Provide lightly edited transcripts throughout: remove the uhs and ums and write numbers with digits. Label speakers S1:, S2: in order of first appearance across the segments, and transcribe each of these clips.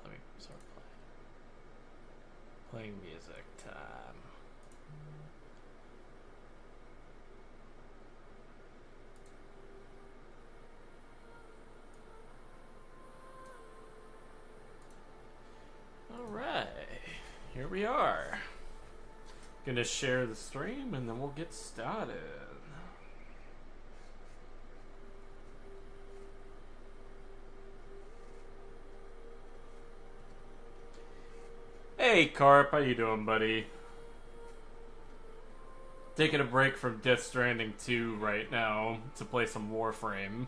S1: let me start playing music time. Alright, here we are. Gonna share the stream and then we'll get started. Hey Carp, how you doing, buddy? Taking a break from Death Stranding 2 right now to play some Warframe.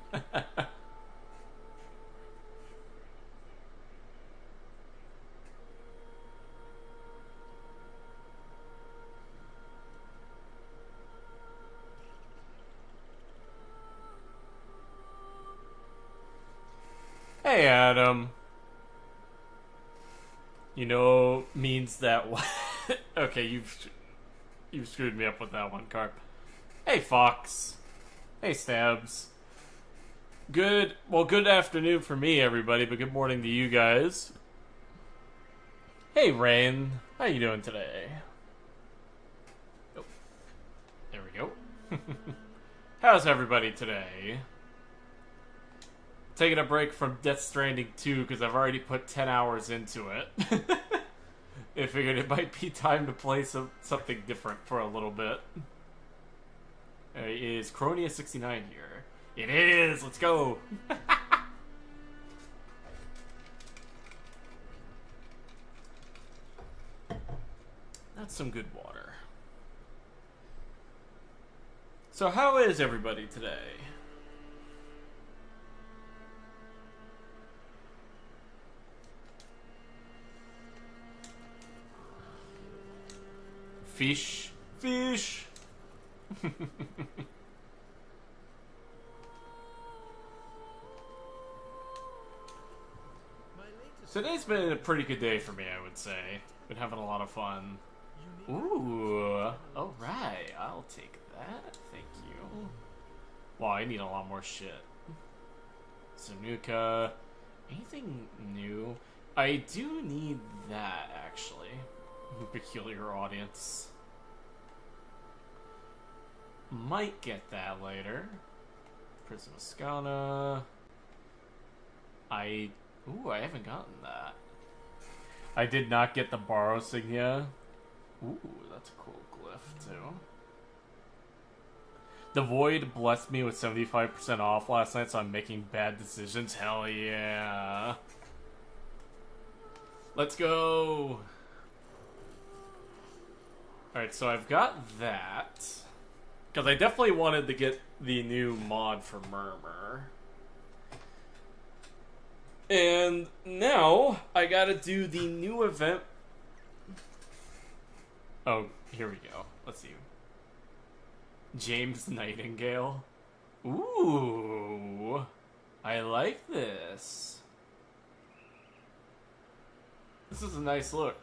S1: Hey Adam. You know, means that okay, you've screwed me up with that one, Carp. Hey Fox. Hey Stabs. Good afternoon for me, everybody, but good morning to you guys. Hey Rain, how you doing today? Oh, there we go. How's everybody today? Taking a break from Death Stranding 2 because I've already put 10 hours into it. I figured it might be time to play something different for a little bit. Is Cronia69 here? It is! Let's go! That's some good water. So how is everybody today? Fish. Today's been a pretty good day for me, I would say. Been having a lot of fun. Ooh. Alright, I'll take that. Thank you. Wow, I need a lot more shit. Sanuka. Anything new? I do need that, actually. Peculiar audience. Might get that later. Prismascana. I haven't gotten that. I did not get the Barro Signia. Ooh, that's a cool glyph too. The Void blessed me with 75% off last night, so I'm making bad decisions. Hell yeah. Let's go. Alright, so I've got that. Because I definitely wanted to get the new mod for Murmur. And now, I gotta do the new event. Oh, here we go. Let's see. James Nightingale. Ooh. I like this. This is a nice look.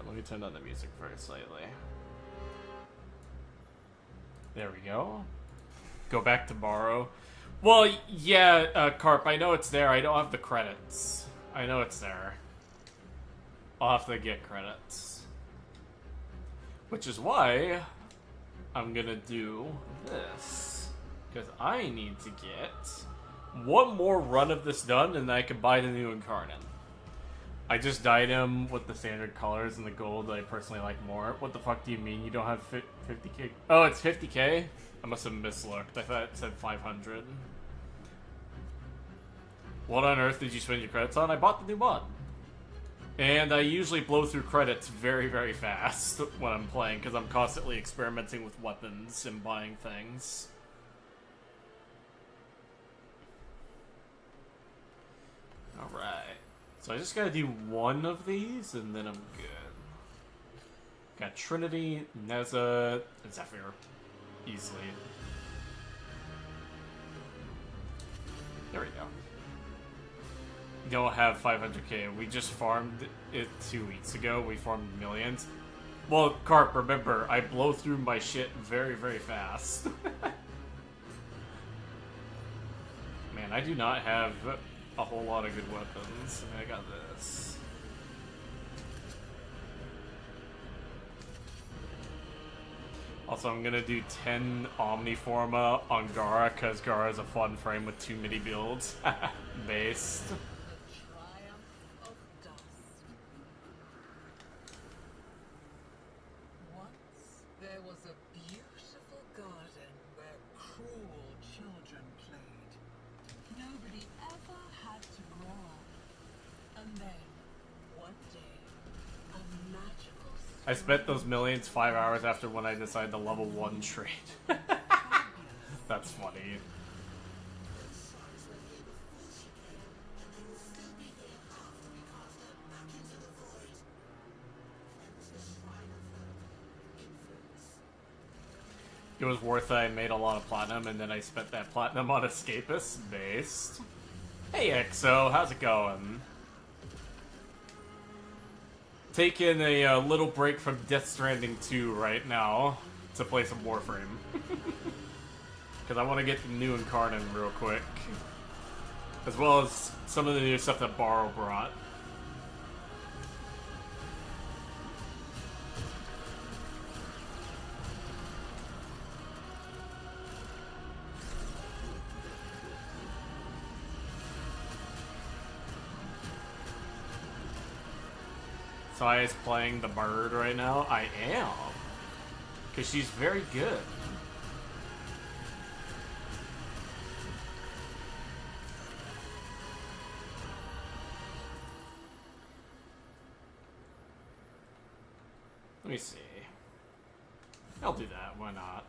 S1: Let me turn down the music very slightly. There we go. Go back to Barro. Well, yeah, Carp, I know it's there. I don't have the credits. I know it's there. I'll have to get credits. Which is why I'm gonna do this. Because I need to get one more run of this done, and then I can buy the new Incarnon. I just dyed him with the standard colors and the gold that I personally like more. What the fuck do you mean you don't have 50k? Oh, it's 50k? I must have mislooked. I thought it said 500. What on earth did you spend your credits on? I bought the new mod. And I usually blow through credits very, very fast when I'm playing, because I'm constantly experimenting with weapons and buying things. Alright. So I just gotta do one of these, and then I'm good. Got Trinity, Neza, and Zephyr. Easily. There we go. Don't have 500k. We just farmed it 2 weeks ago. We farmed millions. Well, Carp, remember, I blow through my shit very, very fast. I do not have a whole lot of good weapons. I got this. Also, I'm gonna do 10 Omniforma on Gara, because Gara is a fun frame with too many builds. Based. I spent those millions 5 hours after when I decided to level 1 trade. That's funny. It was worth it. I made a lot of platinum, and then I spent that platinum on Escapist based. Hey Exo, how's it going? Taking a little break from Death Stranding 2 right now to play some Warframe. Because I want to get the new Incarnon real quick. As well as some of the new stuff that Barro brought. Sai is playing the bird right now. I am. Because she's very good. Let me see. I'll do that. Why not?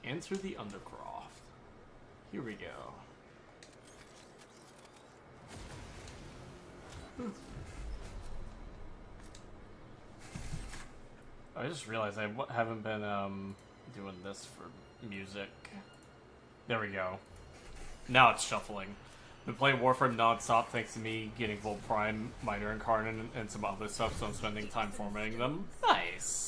S1: Enter the Undercroft. Here we go. I just realized I haven't been doing this for music. There we go. Now it's shuffling. Been playing Warframe non-stop thanks to me getting full Prime, Minor Incarnon, and some other stuff, so I'm spending time formatting them. Nice!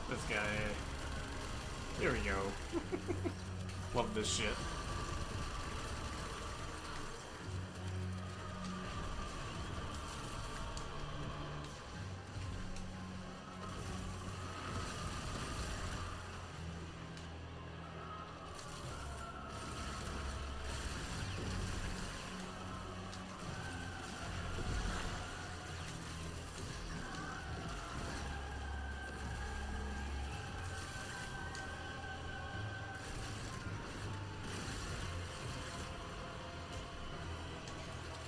S1: This guy. Here we go. Love this shit.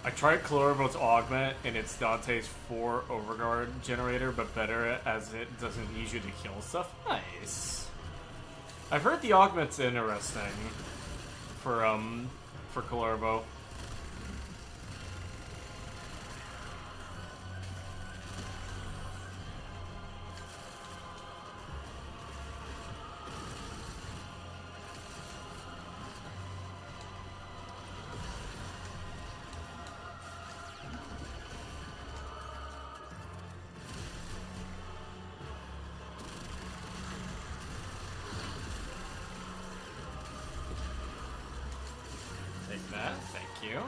S1: I tried Colorbo's Augment, and it's Dante's 4 Overguard generator, but better as it doesn't need you to kill stuff. Nice. I've heard the Augment's interesting for Colorbo. Thank you.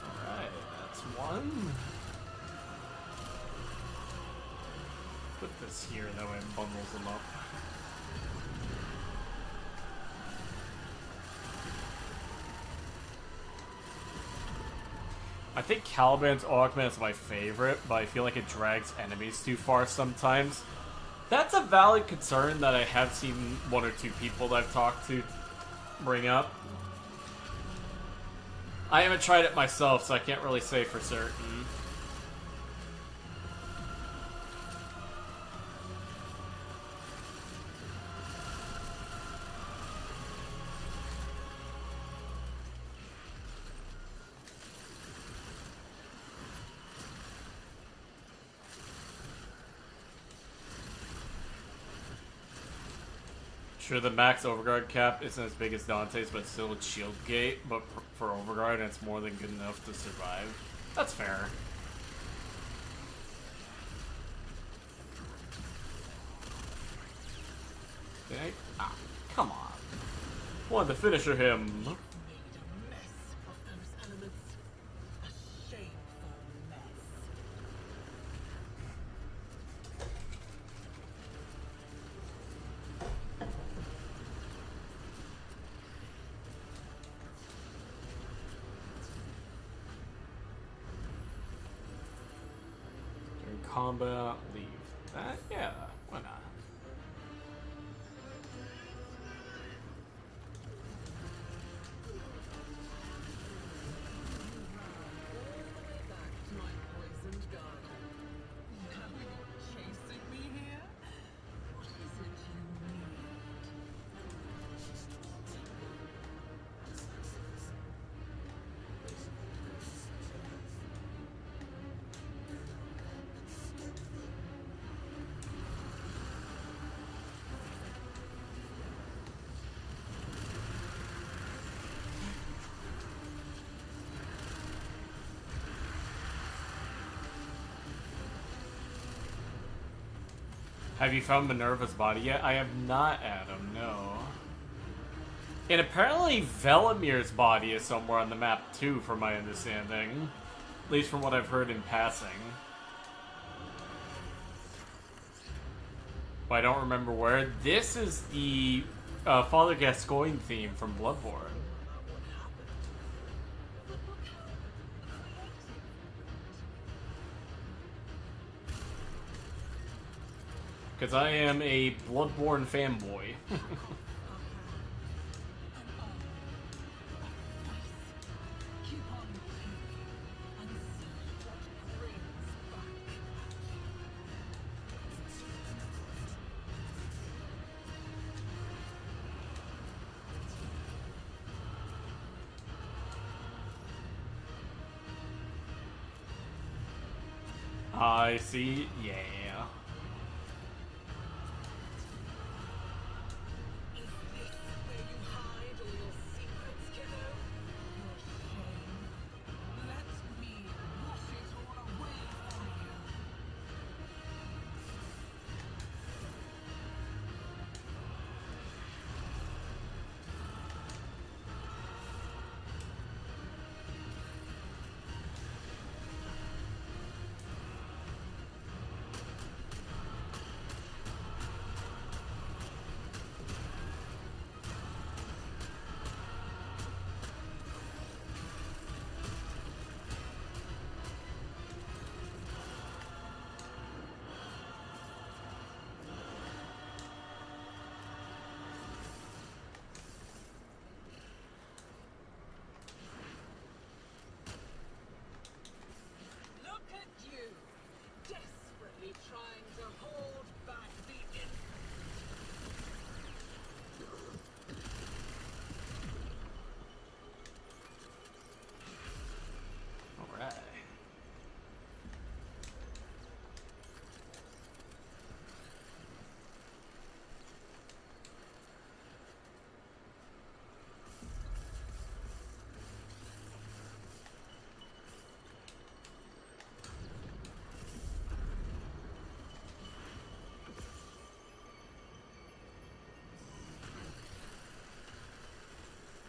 S1: Alright, that's one. Put this here, that way it bundles them up. I think Caliban's augment is my favorite, but I feel like it drags enemies too far sometimes. That's a valid concern that I have seen one or two people that I've talked to bring up. I haven't tried it myself, so I can't really say for certain. Sure, the max overguard cap isn't as big as Dante's, but still it's shield gate, but for overguard, it's more than good enough to survive. That's fair. Okay. Ah, come on. Wanted to finisher him. Combat, leave that? Yeah, why not? Have you found Minerva's body yet? I have not, Adam, no. And apparently Velamir's body is somewhere on the map too, from my understanding. At least from what I've heard in passing. But I don't remember where. This is the Father Gascoigne theme from Bloodborne. Because I am a Bloodborne fanboy. I see, yeah.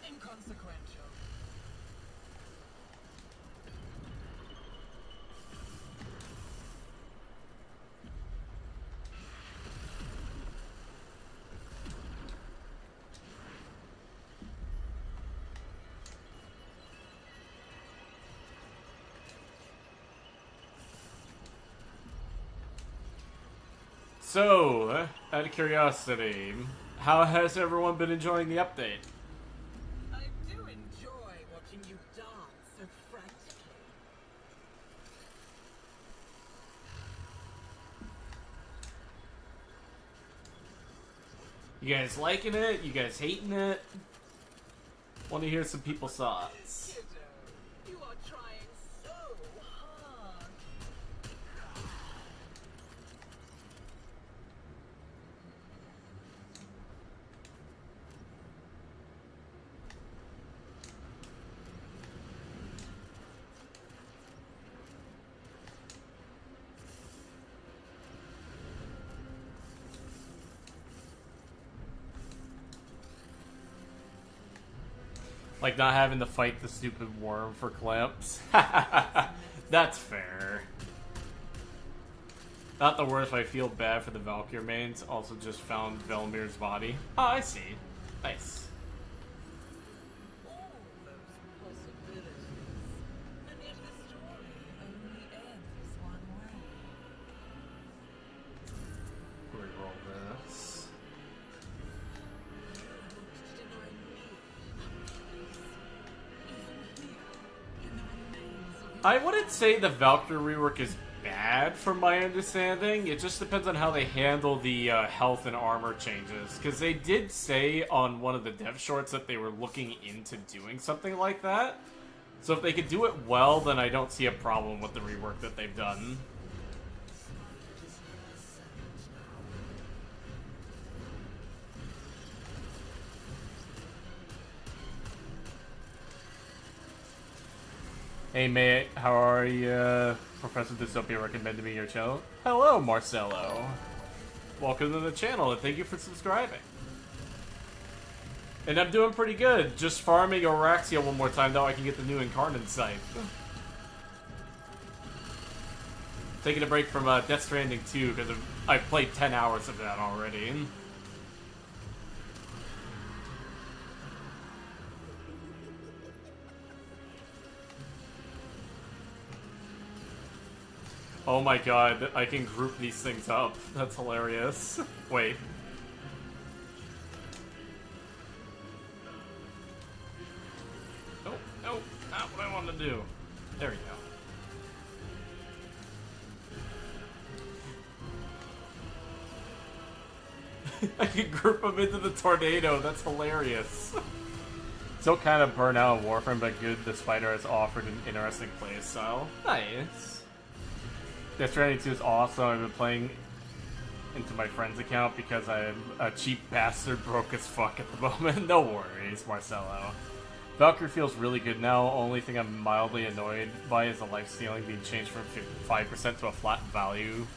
S2: Inconsequential.
S1: So, out of curiosity, how has everyone been enjoying the update?
S2: I do enjoy watching you dance so frantically.
S1: You guys liking it? You guys hating it? Want to hear some people's thoughts.
S2: Kiddo, you are trying so hard.
S1: Like not having to fight the stupid worm for clamps. That's fair. Not the worst, but I feel bad for the Valkyr mains. Also just found Velmir's body. Oh, I see. Nice.
S2: All those possibilities. And yet the story only ends one way.
S1: Reroll this.
S2: You want to deny me a place, even here, in the remains of
S1: I wouldn't say the Valkyr rework is bad from my understanding. It just depends on how they handle the health and armor changes. Because they did say on one of the dev shorts that they were looking into doing something like that. So if they could do it well, then I don't see a problem with the rework that they've done. Hey mate, how are you? Professor Dystopia recommended me your channel. Hello, Marcelo. Welcome to the channel, and thank you for subscribing. And I'm doing pretty good. Just farming Oraxia one more time, though I can get the new Incarnon site. Taking a break from Death Stranding 2, because I've played 10 hours of that already. Oh my god, I can group these things up. That's hilarious. Wait. Nope, nope, not what I wanted to do. There we go. I can group them into the tornado. That's hilarious. Still kind of burnt out of Warframe, but good the spider has offered an interesting playstyle. Nice. Death Stranding 2 is awesome. I've been playing into my friend's account because I'm a cheap bastard broke as fuck at the moment. No worries, Marcelo. Valkyrie feels really good now. Only thing I'm mildly annoyed by is the life stealing being changed from 5% to a flat value.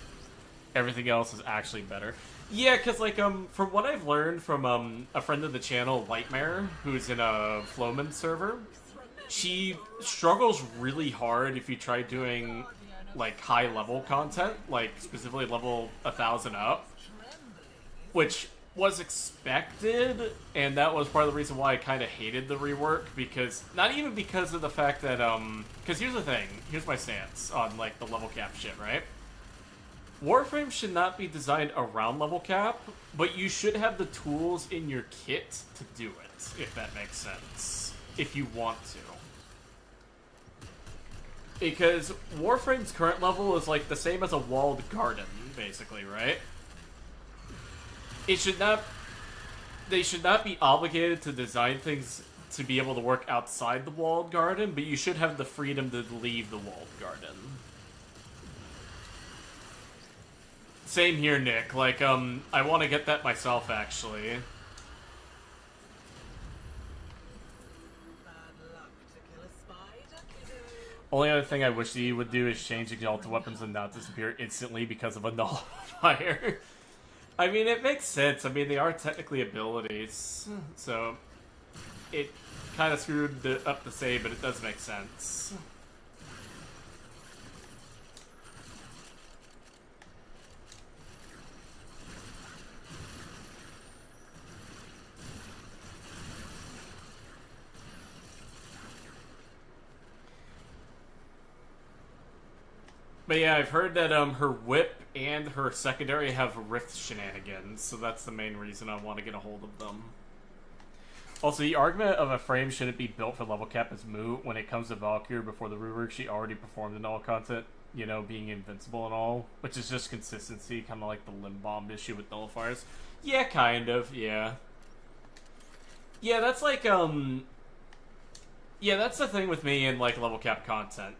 S1: Everything else is actually better. Yeah, because, like, from what I've learned from, a friend of the channel, Lightmare, who's in a Flowman server, she struggles really hard if you try doing, like, high-level content, like, specifically level 1,000 up, which was expected, and that was part of the reason why I kind of hated the rework, because, not even because of the fact that, because here's the thing, here's my stance on, like, the level cap shit, right? Warframe should not be designed around level cap, but you should have the tools in your kit to do it, if that makes sense. If you want to. Because Warframe's current level is like the same as a walled garden, basically, right? It should not... They should not be obligated to design things to be able to work outside the walled garden, but you should have the freedom to leave the walled garden. Same here, Nick. Like, I want to get that myself, actually.
S2: bad luck to kill a spider, kiddo.
S1: Only other thing I wish he would do is change exalted weapons and not disappear instantly because of a nullifier. I mean, it makes sense. I mean, they are technically abilities, so it kind of screwed up the save, but it does make sense. But yeah, I've heard that her whip and her secondary have rift shenanigans, so that's the main reason I want to get a hold of them. Also, the argument of a frame shouldn't be built for level cap is moot when it comes to Valkyrie. Before the rework, she already performed in all content, you know, being invincible and all, which is just consistency, kind of like the limb bomb issue with nullifiers. Yeah, kind of, yeah. Yeah, that's like, yeah, that's the thing with me in, like, level cap content.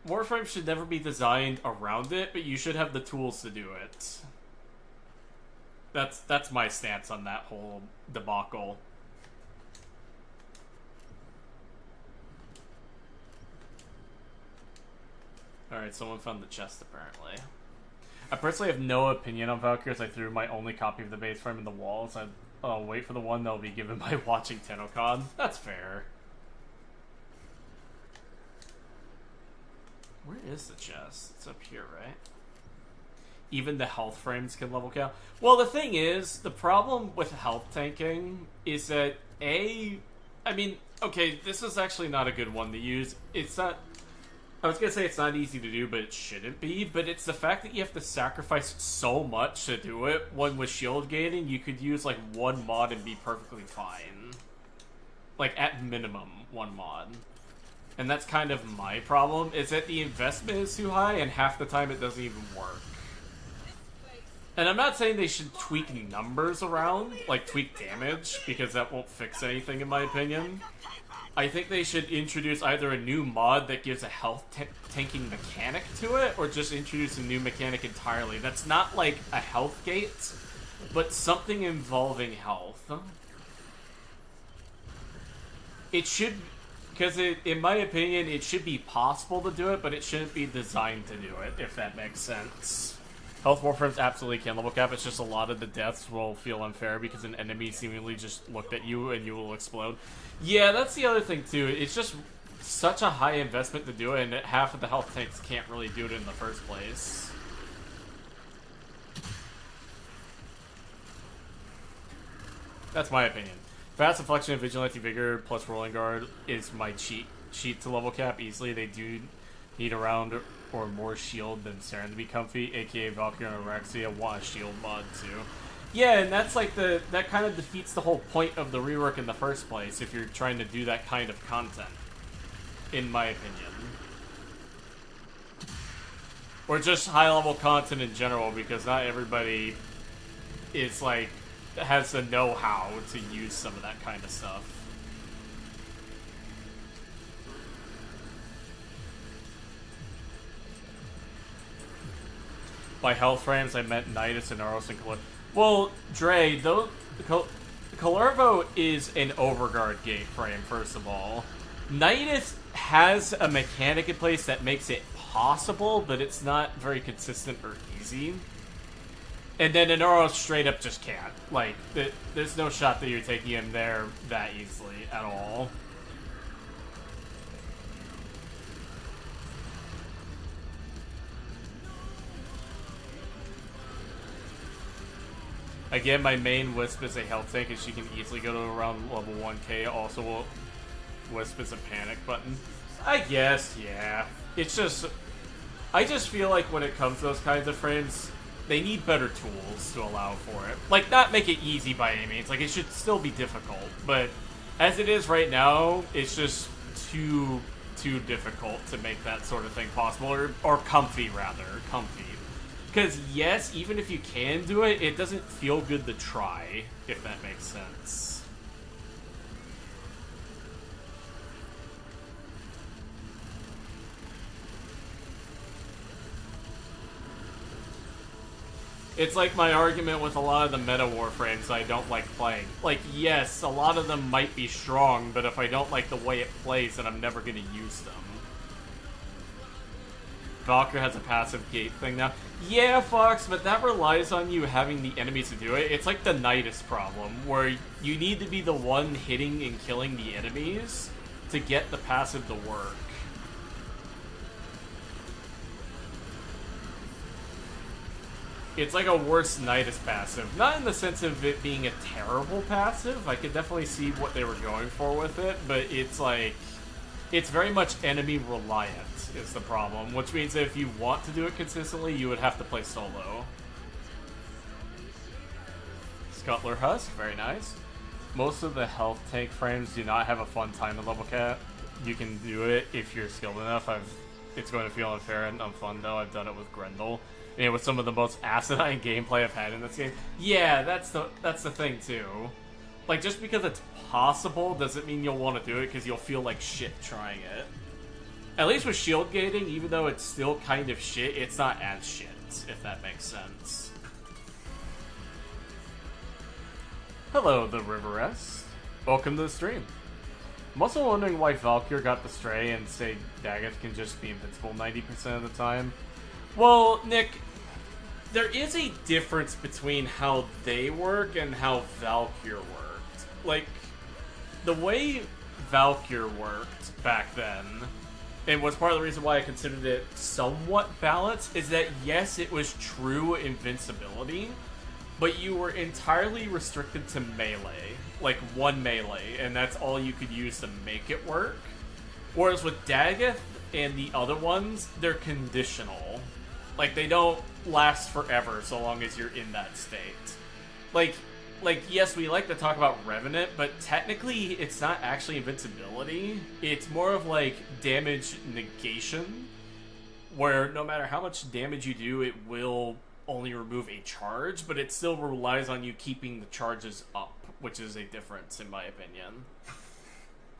S1: Warframe should never be designed around it, but you should have the tools to do it. That's my stance on that whole debacle. Alright, someone found the chest, apparently. I personally have no opinion on Valkyries. I threw my only copy of the base frame in the walls. I'll wait for the one that'll be given by watching TennoCon. That's fair. Where is the chest? It's up here, right? Even the health frames can level cap. Well, the thing is, the problem with health tanking is that, I mean, okay, this is actually not a good one to use. It's not... I was gonna say it's not easy to do, but it shouldn't be. But it's the fact that you have to sacrifice so much to do it. When with shield gaining, you could use like one mod and be perfectly fine. Like at minimum, one mod. And that's kind of my problem, is that the investment is too high and half the time it doesn't even work. And I'm not saying they should tweak numbers around, like tweak damage, because that won't fix anything in my opinion. I think they should introduce either a new mod that gives a health tanking mechanic to it, or just introduce a new mechanic entirely. That's not like a health gate, but something involving health. It should, because in my opinion, it should be possible to do it, but it shouldn't be designed to do it, if that makes sense. Health Warframes absolutely can level cap, it's just a lot of the deaths will feel unfair because an enemy seemingly just looked at you and you will explode. Yeah, that's the other thing too, it's just such a high investment to do it, and half of the health tanks can't really do it in the first place. That's my opinion. Fast Inflection and Vigilante Vigor plus Rolling Guard is my cheat to level cap easily. They do need a round or more shield than Saren to be comfy, aka Valkyrie and Orexia want a shield mod too. Yeah, and that's like that kind of defeats the whole point of the rework in the first place if you're trying to do that kind of content, in my opinion. Or just high level content in general, because not everybody is like has the know-how to use some of that kind of stuff. By health frames, I meant Nidus and Aros and Kalervo. Well, Dre, Kalervo is an overguard gate frame, first of all. Nidus has a mechanic in place that makes it possible, but it's not very consistent or easy. And then an Aros straight up just can't. Like, there's no shot that you're taking him there that easily at all. Again, my main Wisp is a health tank, and she can easily go to around level 1k. Also, Wisp is a panic button. I guess, yeah. It's just... I just feel like when it comes to those kinds of frames, they need better tools to allow for it. Like, not make it easy by any means. Like, it should still be difficult. But as it is right now, it's just too difficult to make that sort of thing possible. Or comfy, rather. Comfy. Because, yes, even if you can do it, it doesn't feel good to try, if that makes sense. It's like my argument with a lot of the meta warframes I don't like playing. Like, yes, a lot of them might be strong, but if I don't like the way it plays, then I'm never going to use them. Valkyrie has a passive gate thing now. Yeah, Fox, but that relies on you having the enemies to do it. It's like the Nidus problem, where you need to be the one hitting and killing the enemies to get the passive to work. It's like a worse Nidus passive. Not in the sense of it being a terrible passive. I could definitely see what they were going for with it, but it's like... It's very much enemy reliant. is the problem, which means that if you want to do it consistently, you would have to play solo. Scuttler Husk, very nice. Most of the health tank frames do not have a fun time to level cap. You can do it if you're skilled enough. It's going to feel unfair and unfun though. I've done it with Grendel. And it was some of the most asinine gameplay I've had in this game. Yeah, that's the thing too. Like, just because it's possible doesn't mean you'll want to do it because you'll feel like shit trying it. At least with shield gating, even though it's still kind of shit, it's not as shit, if that makes sense. Hello, the Riveress. Welcome to the stream. I'm also wondering why Valkyr got the Stray and say Daggett can just be invincible 90% of the time. Well, Nick, there is a difference between how they work and how Valkyr worked. Like, the way Valkyr worked back then, and was part of the reason why I considered it somewhat balanced, is that yes, it was true invincibility, but you were entirely restricted to melee. Like, one melee, and that's all you could use to make it work. Whereas with Daggett and the other ones, they're conditional. Like, they don't last forever so long as you're in that state. Like, yes, we like to talk about Revenant, but technically it's not actually invincibility. It's more of, like, damage negation, where no matter how much damage you do, it will only remove a charge, but it still relies on you keeping the charges up, which is a difference, in my opinion.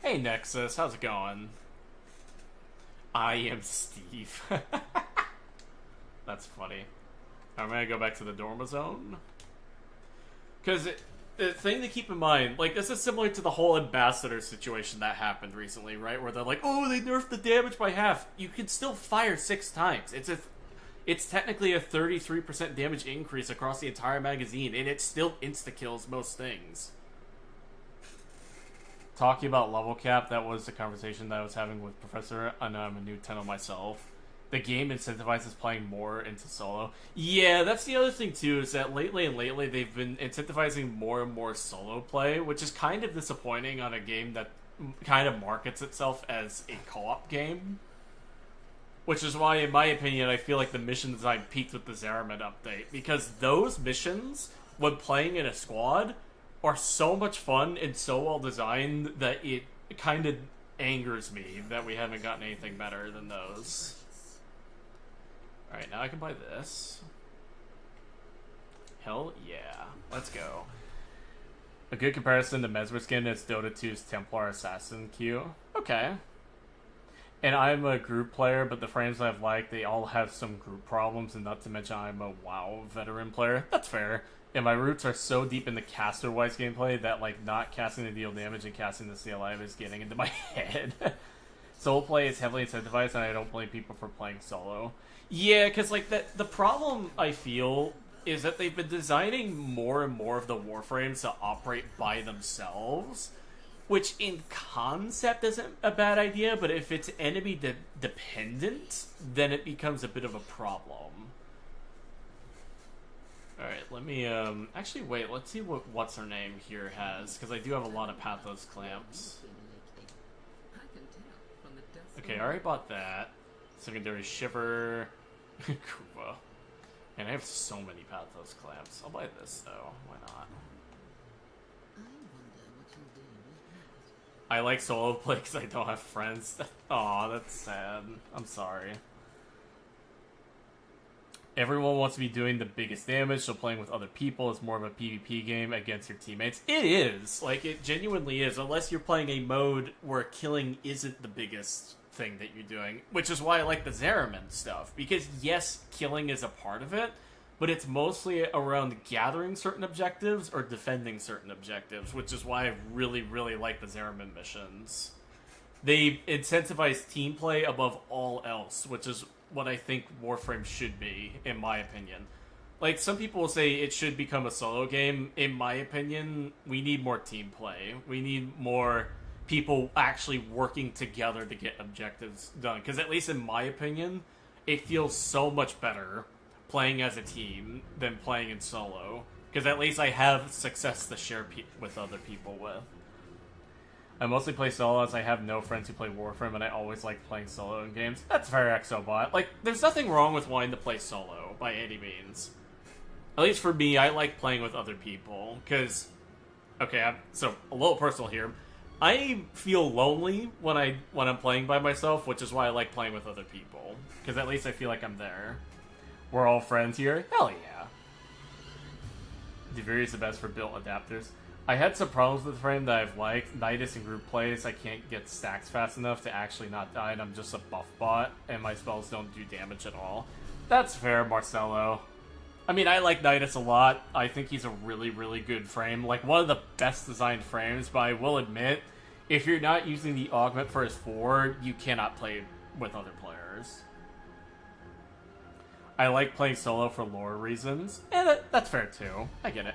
S1: Hey, Nexus, how's it going? I am Steve. That's funny. I'm gonna go back to the Dorma Zone. Because the thing to keep in mind, like, this is similar to the whole Ambassador situation that happened recently, right? Where they're like, oh, they nerfed the damage by half. You can still fire 6 times. It's technically a 33% damage increase across the entire magazine, and it still insta-kills most things. Talking about level cap, that was the conversation that I was having with Professor, and I'm a new Tenno myself. The game incentivizes playing more into solo. Yeah, that's the other thing too, is that lately they've been incentivizing more and more solo play, which is kind of disappointing on a game that kind of markets itself as a co-op game. Which is why, in my opinion, I feel like the mission design peaked with the Zeraman update. Because those missions, when playing in a squad, are so much fun and so well designed that it kind of angers me that we haven't gotten anything better than those. Alright, now I can buy this. Hell yeah. Let's go. A good comparison to Mesmer skin is Dota 2's Templar Assassin Q. Okay. And I'm a group player, but the frames I've liked, they all have some group problems, and not to mention I'm a WoW veteran player. That's fair. And my roots are so deep in the caster-wise gameplay that, like, not casting to deal damage and casting to stay alive is getting into my head. Solo play is heavily incentivized, and I don't blame people for playing solo. Yeah, because, like, the problem, I feel, is that they've been designing more and more of the warframes to operate by themselves, which in concept isn't a bad idea, but if it's enemy-dependent, then it becomes a bit of a problem. Alright, let me, actually, wait, let's see what What's-Her-Name here has, because I do have a lot of Pathos clamps. Okay, I already bought that. Secondary Shiver. Kuva. And I have so many Pathos clamps. I'll buy this, though. Why not? I like solo play because I don't have friends. Aw, that's sad. I'm sorry. Everyone wants to be doing the biggest damage, so playing with other people is more of a PvP game against your teammates. It is! Like, it genuinely is, unless you're playing a mode where killing isn't the biggest thing that you're doing. Which is why I like the Zeraman stuff, because yes, killing is a part of it, but it's mostly around gathering certain objectives or defending certain objectives, which is why I really, really like the Zeraman missions. They incentivize team play above all else, which is what I think Warframe should be, in my opinion. Like, some people will say it should become a solo game. In my opinion, we need more team play. We need more people actually working together to get objectives done. Because at least in my opinion, it feels so much better playing as a team than playing in solo. Because at least I have success to share with other people with. I mostly play solo as I have no friends who play Warframe, and I always like playing solo in games. That's fair, Exobot. Like, there's nothing wrong with wanting to play solo, by any means. At least for me, I like playing with other people, because... Okay, so a little personal here. I feel lonely when I'm playing by myself, which is why I like playing with other people. Because at least I feel like I'm there. We're all friends here? Hell yeah. Deviri is the best for built adapters. I had some problems with the frame that I've liked. Nidus in group plays, I can't get stacks fast enough to actually not die, and I'm just a buff bot, and my spells don't do damage at all. That's fair, Marcelo. I mean, I like Nidus a lot. I think he's a really, really good frame. Like, one of the best designed frames, but I will admit, if you're not using the augment for his 4, you cannot play with other players. I like playing solo for lore reasons, and that's fair too. I get it.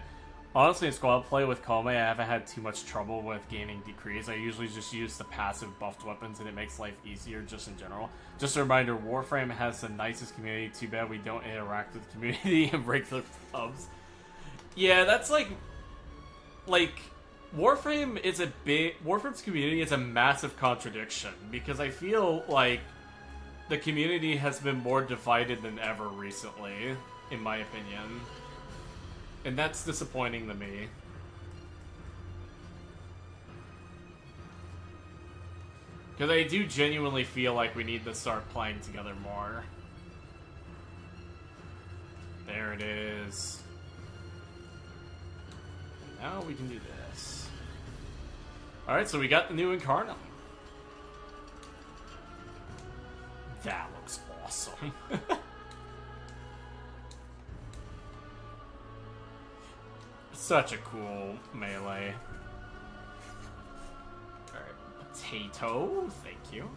S1: Honestly, in squad play with Kome, I haven't had too much trouble with gaining decrees. I usually just use the passive buffed weapons, and it makes life easier just in general. Just a reminder, Warframe has the nicest community. Too bad we don't interact with the community in regular pubs. Yeah, that's like Warframe is a big... Warframe's community is a massive contradiction, because I feel like the community has been more divided than ever recently, in my opinion. And that's disappointing to me. Because I do genuinely feel like we need to start playing together more. There it is. Now we can do this. Alright, so we got the new Incarnon. That looks awesome. Such a cool melee. Alright, potato, thank you.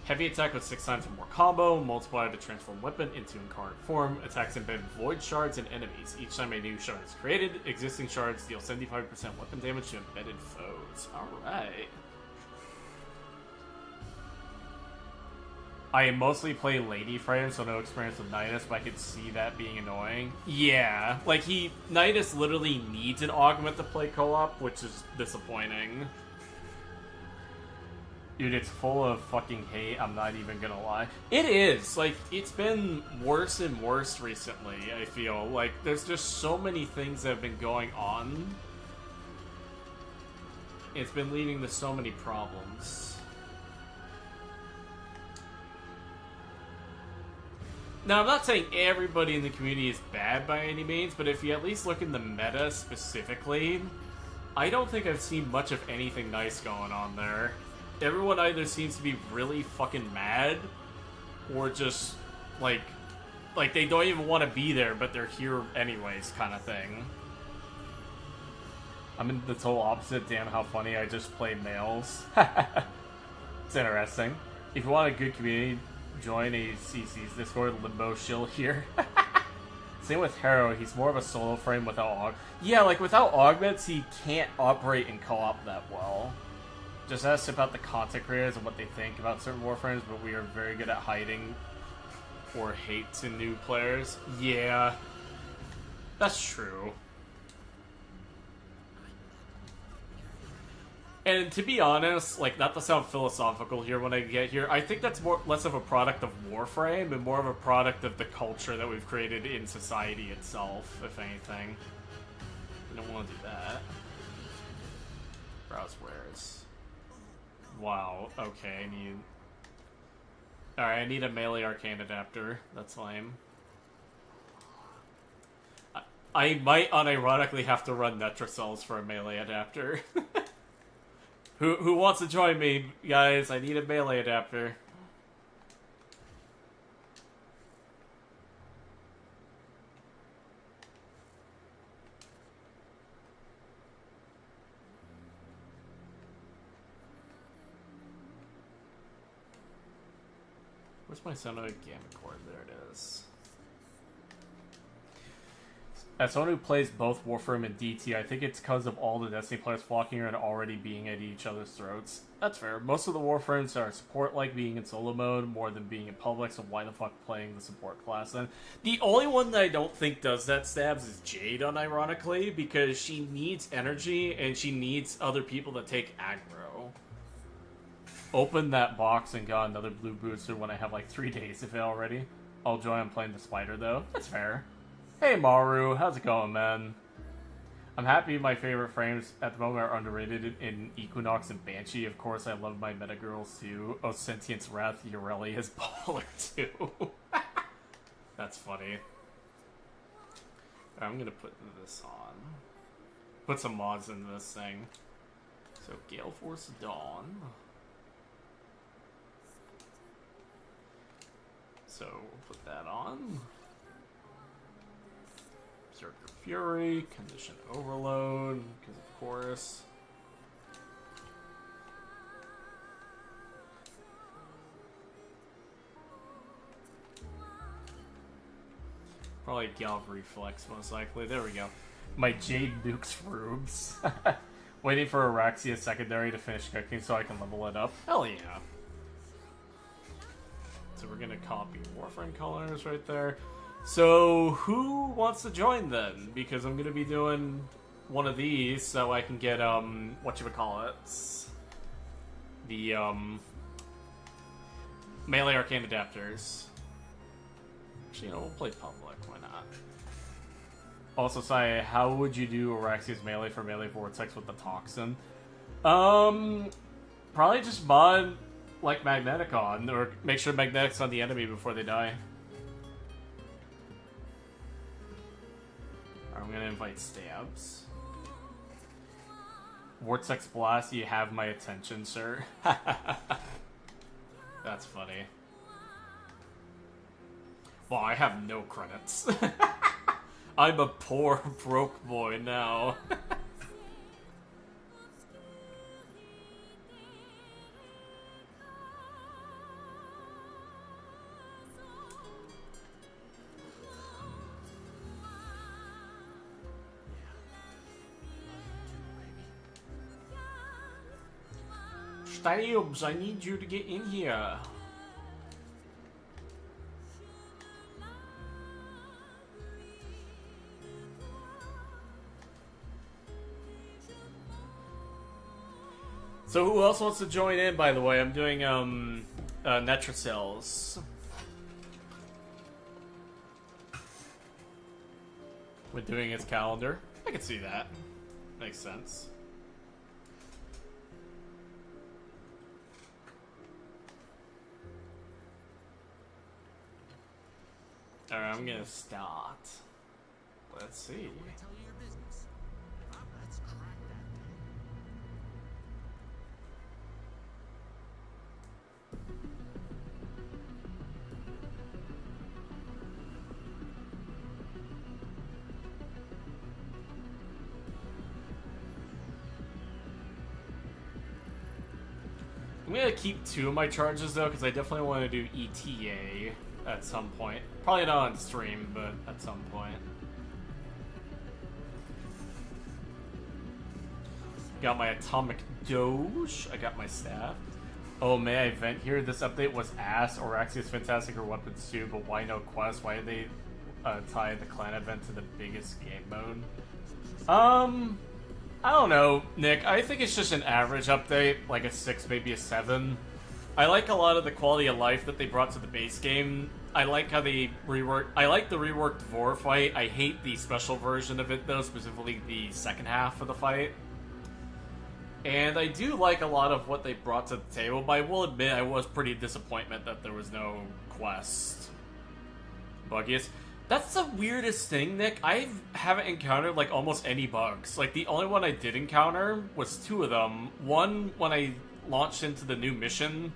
S1: Heavy attack with 6 times or more combo, multiplier to transform weapon into incarnate form, attacks embed void shards and enemies. Each time a new shard is created, existing shards deal 75% weapon damage to embedded foes. Alright. I mostly play lady frame, so no experience with Nidus, but I could see that being annoying. Yeah, like Nidus literally needs an augment to play co-op, which is disappointing. Dude, it's full of fucking hate, I'm not even gonna lie. It is, like, it's been worse and worse recently, I feel. Like, there's just so many things that have been going on. It's been leading to so many problems. Now, I'm not saying everybody in the community is bad by any means, but if you at least look in the meta specifically, I don't think I've seen much of anything nice going on there. Everyone either seems to be really fucking mad, or just, like they don't even want to be there, but they're here anyways, kind of thing. I'm in the total opposite. Damn, how funny, I just play males. It's interesting. If you want a good community, join a CC's Discord. Limbo shill here. Same with Harrow, he's more of a solo frame without yeah, like without augments he can't operate in co-op that well. Just ask about the content creators and what they think about certain warframes, but we are very good at hiding or hate to new players. Yeah, that's true. And to be honest, like, not to sound philosophical here when I get here, I think that's less of a product of Warframe and more of a product of the culture that we've created in society itself, if anything. We don't want to do that. Browse wares. Wow, okay, I need... Alright, I need a melee arcane adapter. That's lame. I might unironically have to run Netracells for a melee adapter. Who wants to join me, guys? I need a melee adapter. Where's my Sonoid Gamma Cord? There it is. As someone who plays both Warframe and DT, I think it's because of all the Destiny players flocking here and already being at each other's throats. That's fair. Most of the Warframes are support-like, being in solo mode more than being in public, so why the fuck playing the support class then? The only one that I don't think does that, Stabs, is Jade, unironically, because she needs energy and she needs other people to take aggro. Open that box and got another blue booster when I have like 3 days of it already. I'll join on playing the spider though. That's fair. Hey Maru, how's it going, man? I'm happy my favorite frames at the moment are underrated in Equinox and Banshee. Of course, I love my meta girls too. Oh, Sentience Wrath, Ureli is baller too. That's funny. I'm gonna put this on. Put some mods into this thing. So, Gale Force Dawn. So, we'll put that on. Berserker Fury, Condition Overload, because of course. Probably Galv Reflex, most likely. There we go. My Jade Nukes Rubes. Waiting for Araxia secondary to finish cooking so I can level it up. Hell yeah. So we're gonna copy Warframe colors right there. So, who wants to join then? Because I'm gonna be doing one of these so I can get, whatchamacallit? The, melee arcane adapters. Actually, we'll play public, why not? Also, Sai, how would you do Araxia's melee for melee vortex with the toxin? Probably just mod, like, Magnetic on, or make sure Magnetic's on the enemy before they die. I'm gonna invite Stabs. Vortex Blast, you have my attention, sir. That's funny. Well, I have no credits. I'm a poor, broke boy now. Stabs, I need you to get in here. So who else wants to join in, by the way? I'm doing, Netracels. With doing his calendar. I can see that. Makes sense. Alright, I'm gonna start. Let's see. I'm gonna keep 2 of my charges though, because I definitely want to do ETA at some point. Probably not on stream, but at some point. Got my Atomic Doge. I got my staff. Oh, may I vent here? This update was ass. Oraxia's fantastic or weapons too, but why no quest? Why did they tie the clan event to the biggest game mode? I don't know, Nick. I think it's just an average update, like a 6, maybe a 7. I like a lot of the quality of life that they brought to the base game. I like how they reworked. I like the reworked Vor fight. I hate the special version of it though, specifically the second half of the fight. And I do like a lot of what they brought to the table, but I will admit I was pretty disappointed that there was no quest. Buggiest. That's the weirdest thing, Nick. I haven't encountered, like, almost any bugs. Like, the only one I did encounter was 2 of them. One, when I launched into the new mission,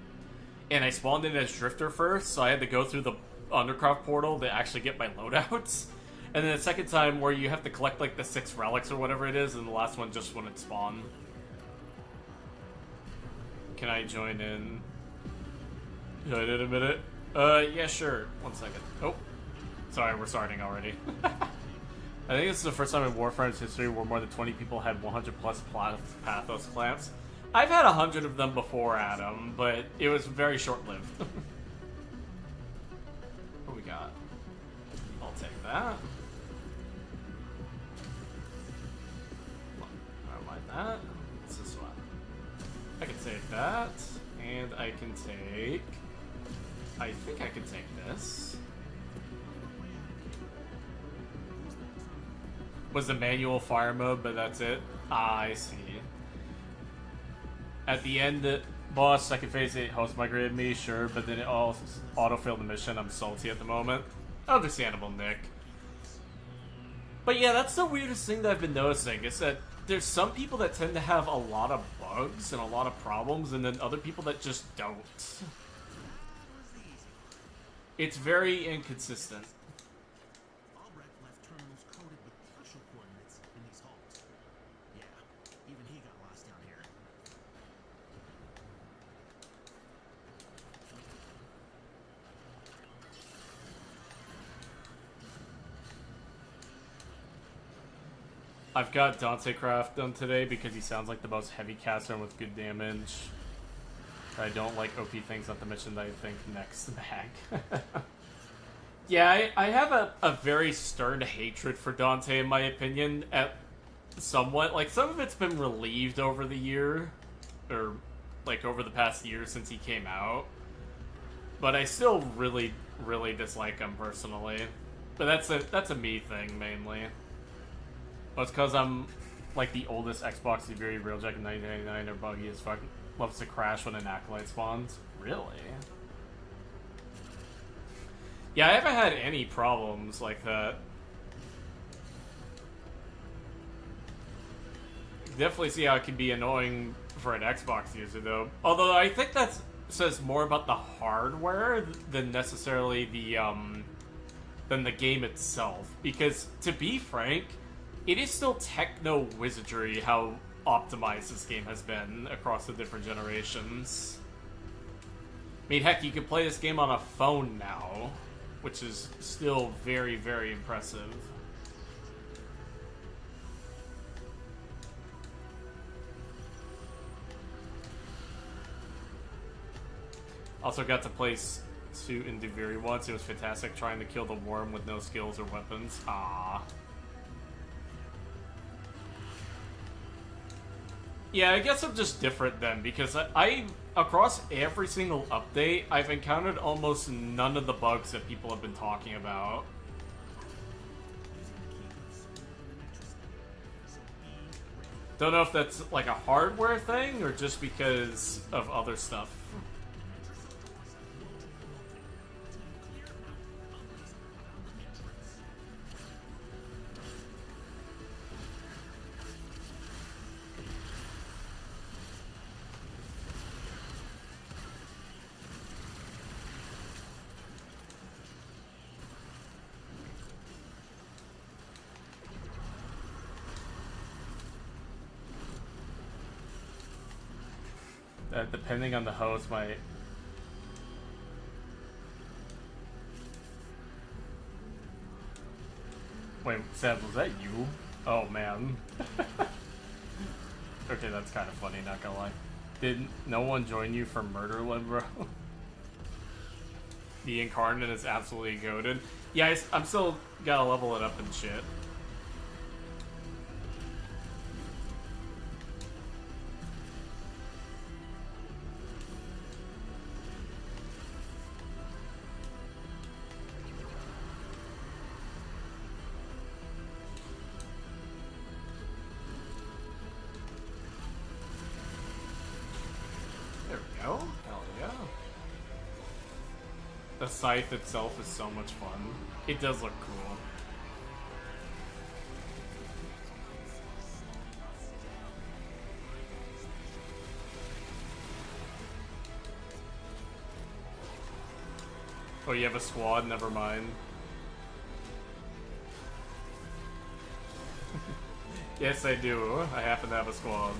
S1: and I spawned in as Drifter first, so I had to go through the Undercroft portal to actually get my loadouts. And then the second time where you have to collect, like, the 6 relics or whatever it is, and the last one just when it spawned. Can I join in? Join in a minute? Yeah, sure. 1 second. Oh. Sorry, we're starting already. I I think this is the first time in Warframe's history where more than 20 people had 100 plus Pathos clamps. I've had 100 of them before, Adam, but it was very short-lived. What we got? I'll take that. I don't mind that. What's this one? I can take that, and I can take... I think I can take this. Was the manual fire mode, but that's it? Ah, I see. At the end, boss, second phase 8 host migrated me, sure, but then it all auto-filled the mission. I'm salty at the moment. Understandable, Nick. But yeah, that's the weirdest thing that I've been noticing, is that there's some people that tend to have a lot of bugs and a lot of problems, and then other people that just don't. It's very inconsistent. I've got Dante Craft done today because he sounds like the most heavy caster with good damage. I don't like OP things, not to mention that I think next back. Yeah, I have a very stern hatred for Dante, in my opinion, at somewhat. Like, some of it's been relieved over the year, or, like, over the past year since he came out. But I still really, really dislike him, personally. But that's a me thing, mainly. Well, it's because I'm, like, the oldest Xbox Series Railjack in 1999 or buggy as fuck. Loves to crash when an Acolyte spawns. Really? Yeah, I haven't had any problems like that. Definitely see how it can be annoying for an Xbox user, though. Although I think that says more about the hardware than necessarily the, than the game itself. Because, to be frank, it is still techno-wizardry how optimized this game has been across the different generations. I mean, heck, you can play this game on a phone now, which is still very, very impressive. Also got to play Suit in Deviri once. It was fantastic trying to kill the worm with no skills or weapons. Ah. Yeah, I guess I'm just different then, because I across every single update, I've encountered almost none of the bugs that people have been talking about. Don't know if that's like a hardware thing, or just because of other stuff. Depending on the host, my... Wait, Seb, was that you? Oh, man. Okay, that's kind of funny, not gonna lie. Did no one join you for Murderland, bro? The Incarnon is absolutely goated. Yeah, I'm still gotta level it up and shit. The scythe itself is so much fun. It does look cool. Oh, you have a squad? Never mind. Yes, I do. I happen to have a squad.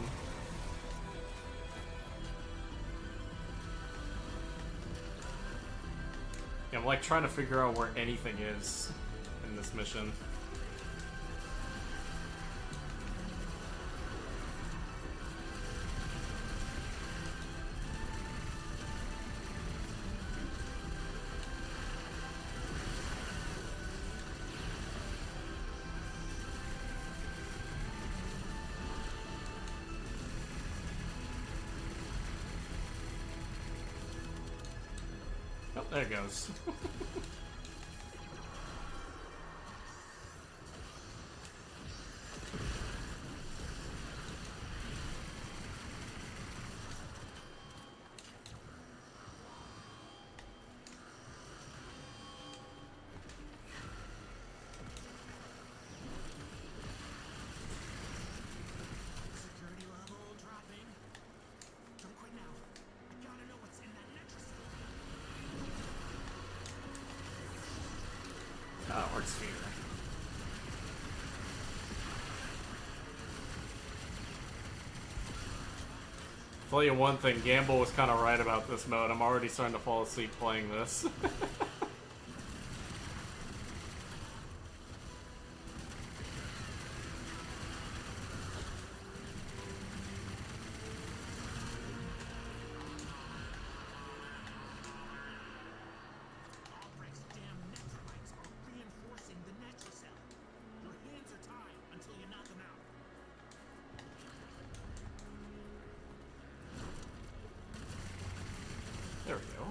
S1: Yeah, I'm like trying to figure out where anything is in this mission. there it goes.
S2: Security level dropping. Don't quit now. I gotta know what's in that necklace.
S1: Oh, it works for you. Tell you one thing, Gamble was kind of right about this mode. I'm already starting to fall asleep playing this.
S2: Albrecht's damn necromites are reinforcing the natural cell. Your hands are tied until you knock them out.
S1: There we go.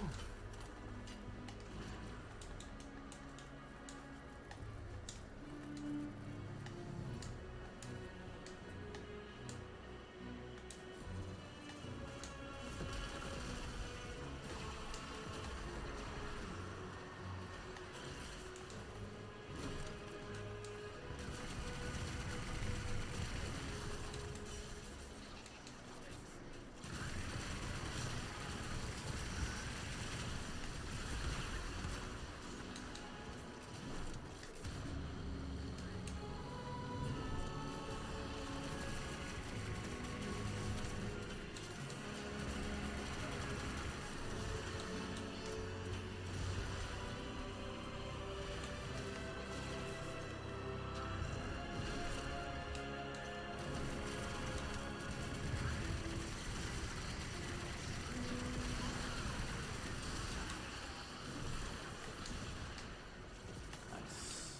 S1: Nice.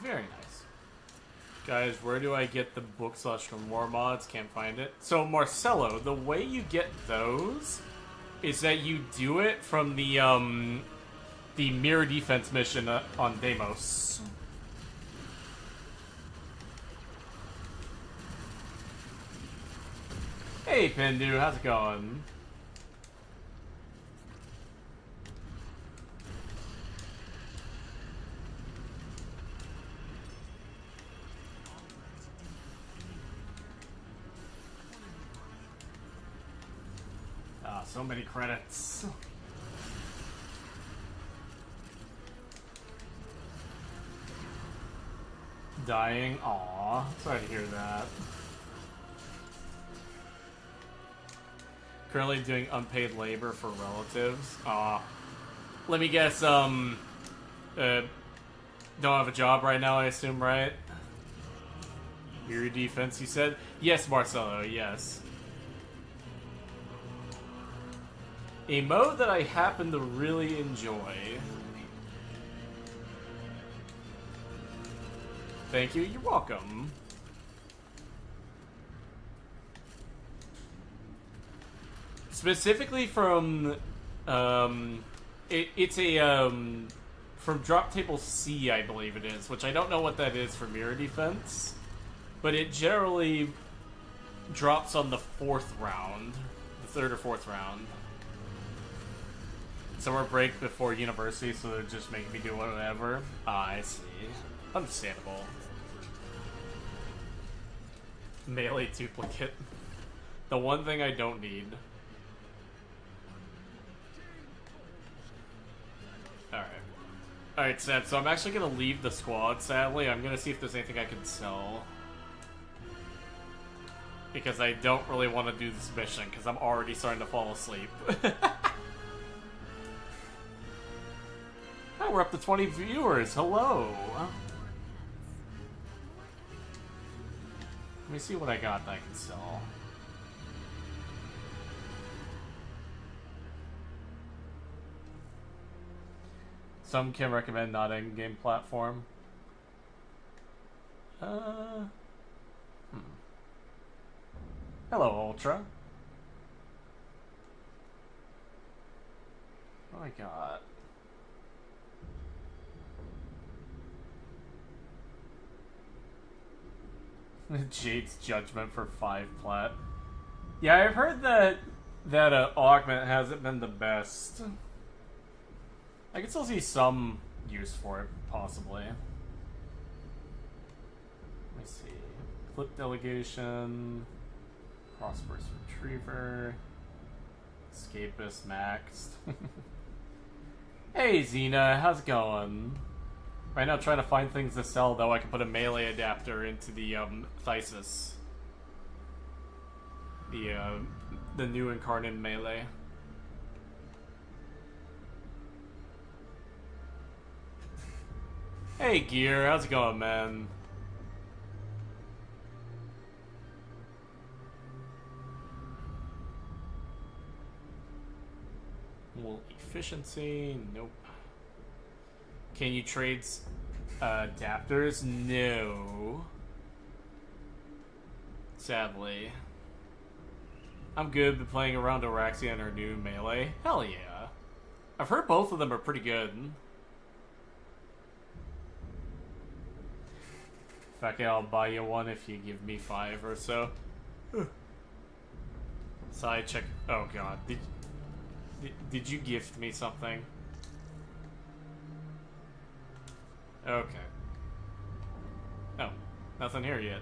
S1: Very nice. Guys, where do I get the book slash for more mods? Can't find it. So, Marcelo, the way you get those is that you do it from the mirror defense mission on Deimos. Hey, Pindu, how's it going? Ah, so many credits. Dying? Aw, sorry to hear that. Currently doing unpaid labor for relatives. Aw. Let me guess, don't have a job right now, I assume, right? Your defense, you said? Yes, Marcelo, yes. A mode that I happen to really enjoy. Thank you, you're welcome. Specifically from, it's a, from Drop Table C, I believe it is, which I don't know what that is for mirror defense, but it generally drops on the 4th round, the 3rd or 4th round. Summer break before university, so they're just making me do whatever. Ah, I see. Understandable. Melee duplicate. The one thing I don't need. Alright. Alright, Seb, so I'm actually gonna leave the squad, sadly. I'm gonna see if there's anything I can sell. Because I don't really want to do this mission, because I'm already starting to fall asleep. Oh, we're up to 20 viewers. Hello. Let me see what I got that I can sell. Some can recommend not in-game platform. Uh. Hmm. Hello, Ultra. What do I got? Jade's Judgment for 5 plat. Yeah, I've heard that augment hasn't been the best. I can still see some use for it, possibly. Let me see. Flip Delegation, Prosperous Retriever, Escapist maxed. Hey Xena, how's it going? Right now trying to find things to sell, though I can put a melee adapter into the Thysis. The new Incarnon melee. Hey Gear, how's it going, man? Well, efficiency, nope. Can you trade adapters? No. Sadly. I'm good, but playing around Araxia and her new melee. Hell yeah. I've heard both of them are pretty good. Fuck it, I'll buy you one if you give me 5 or so. Side check. Oh god. Did you gift me something? Okay. Oh, nothing here yet.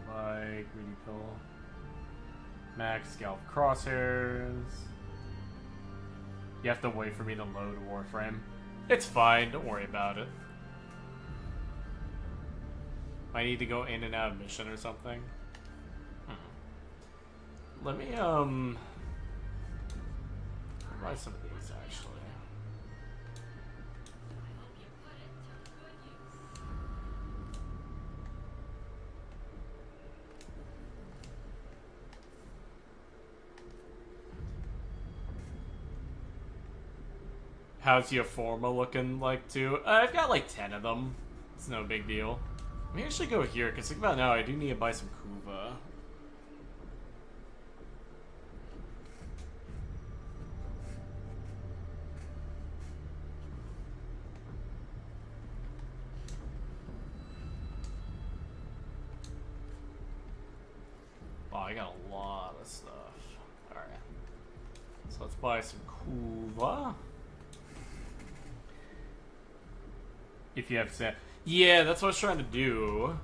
S1: Bye, Greedy Pill. Max Scalp Crosshairs. You have to wait for me to load Warframe. It's fine, don't worry about it. I need to go in and out of mission or something. Let me, buy some of these, actually. How's your forma looking like, too? I've got like 10 of them. It's no big deal. Let me actually go here, because think about it now, I do need to buy some Kuva. Oh, I got a lot of stuff. Alright. So let's buy some Kuva. If you have sand. Yeah, that's what I was trying to do.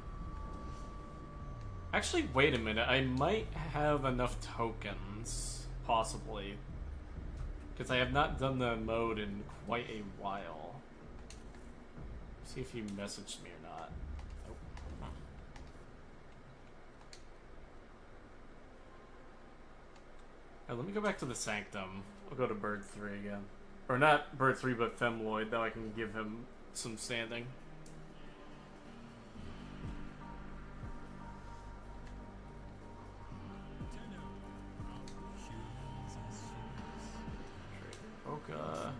S1: Actually, wait a minute. I might have enough tokens. Possibly. Because I have not done the mode in quite a while. See if you messaged me or not. Nope. Right, let me go back to the Sanctum. I'll go to Bird 3 again. Or not Bird 3, but Femloid, though I can give him some standing. Oka.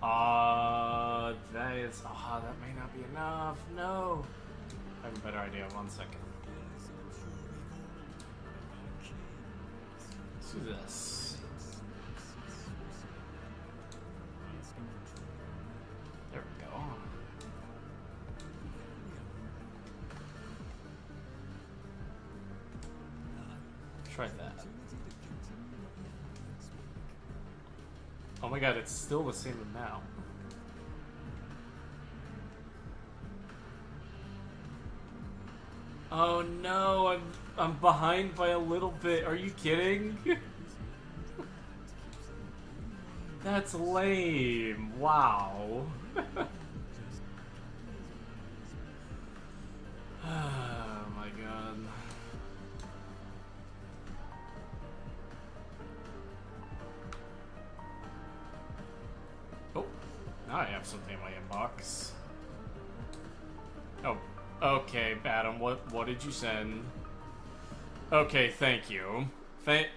S1: Or that is that may not be enough. No. I have a better idea. 1 second. Let's do this. There we go. Try that. Oh my god, it's still the same amount. Oh no, I'm behind by a little bit. Are you kidding? That's lame. Wow. Oh my god. Oh, now I have something in my inbox. Okay, Adam, what did you send? Okay, thank you. Thank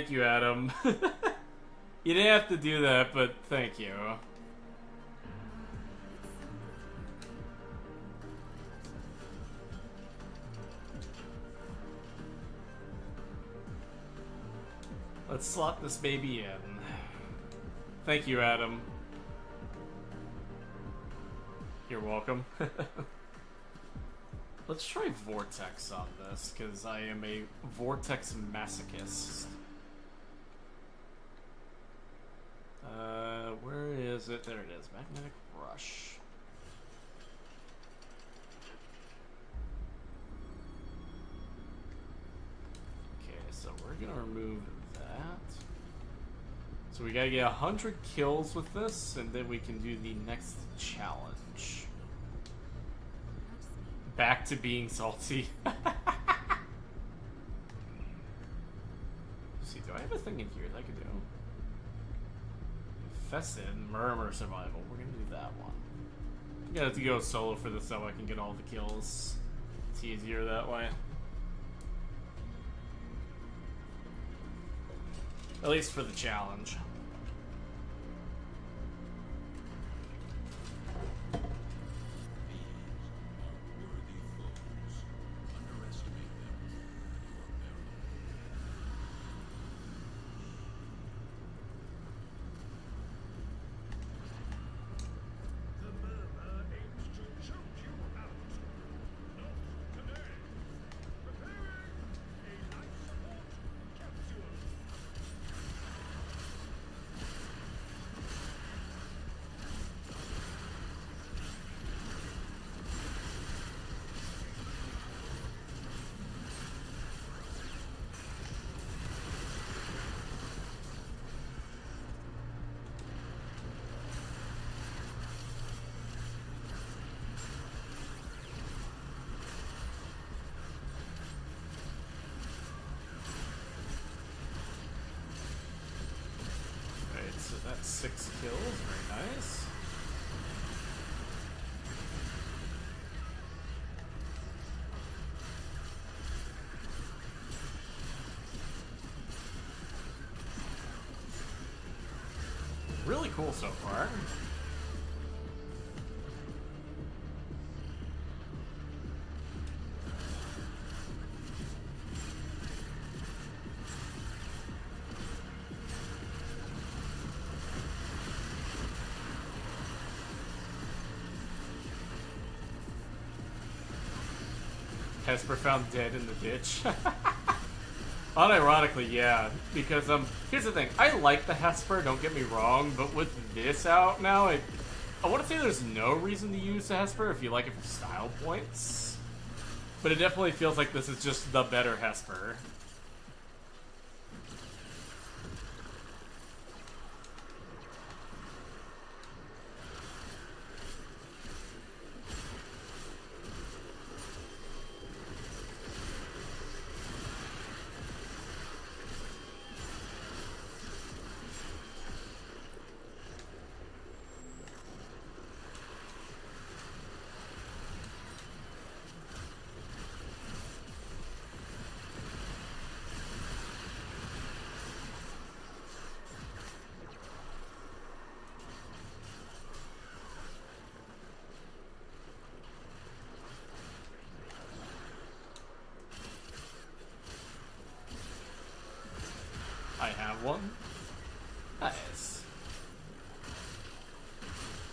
S1: you, Adam. You didn't have to do that, but thank you. Let's slot this baby in. Thank you, Adam. You're welcome. Let's try Vortex on this, because I am a Vortex masochist. Where is it? There it is. Magnetic Rush. Okay, so we're gonna remove that. So we gotta get 100 kills with this, and then we can do the next challenge. Back to being salty. Let's see, do I have a thing in here that I could do? Infested, Murmur Survival. We're gonna do that one. I'm gonna have to go solo for this so I can get all the kills. It's easier that way. At least for the challenge. So that's 6 kills, very nice. Really cool so far. Hesper found dead in the ditch. Unironically, yeah, because here's the thing. I like the Hesper, don't get me wrong, but with this out now, I want to say there's no reason to use the Hesper if you like it for style points. But it definitely feels like this is just the better Hesper. I have one. Nice.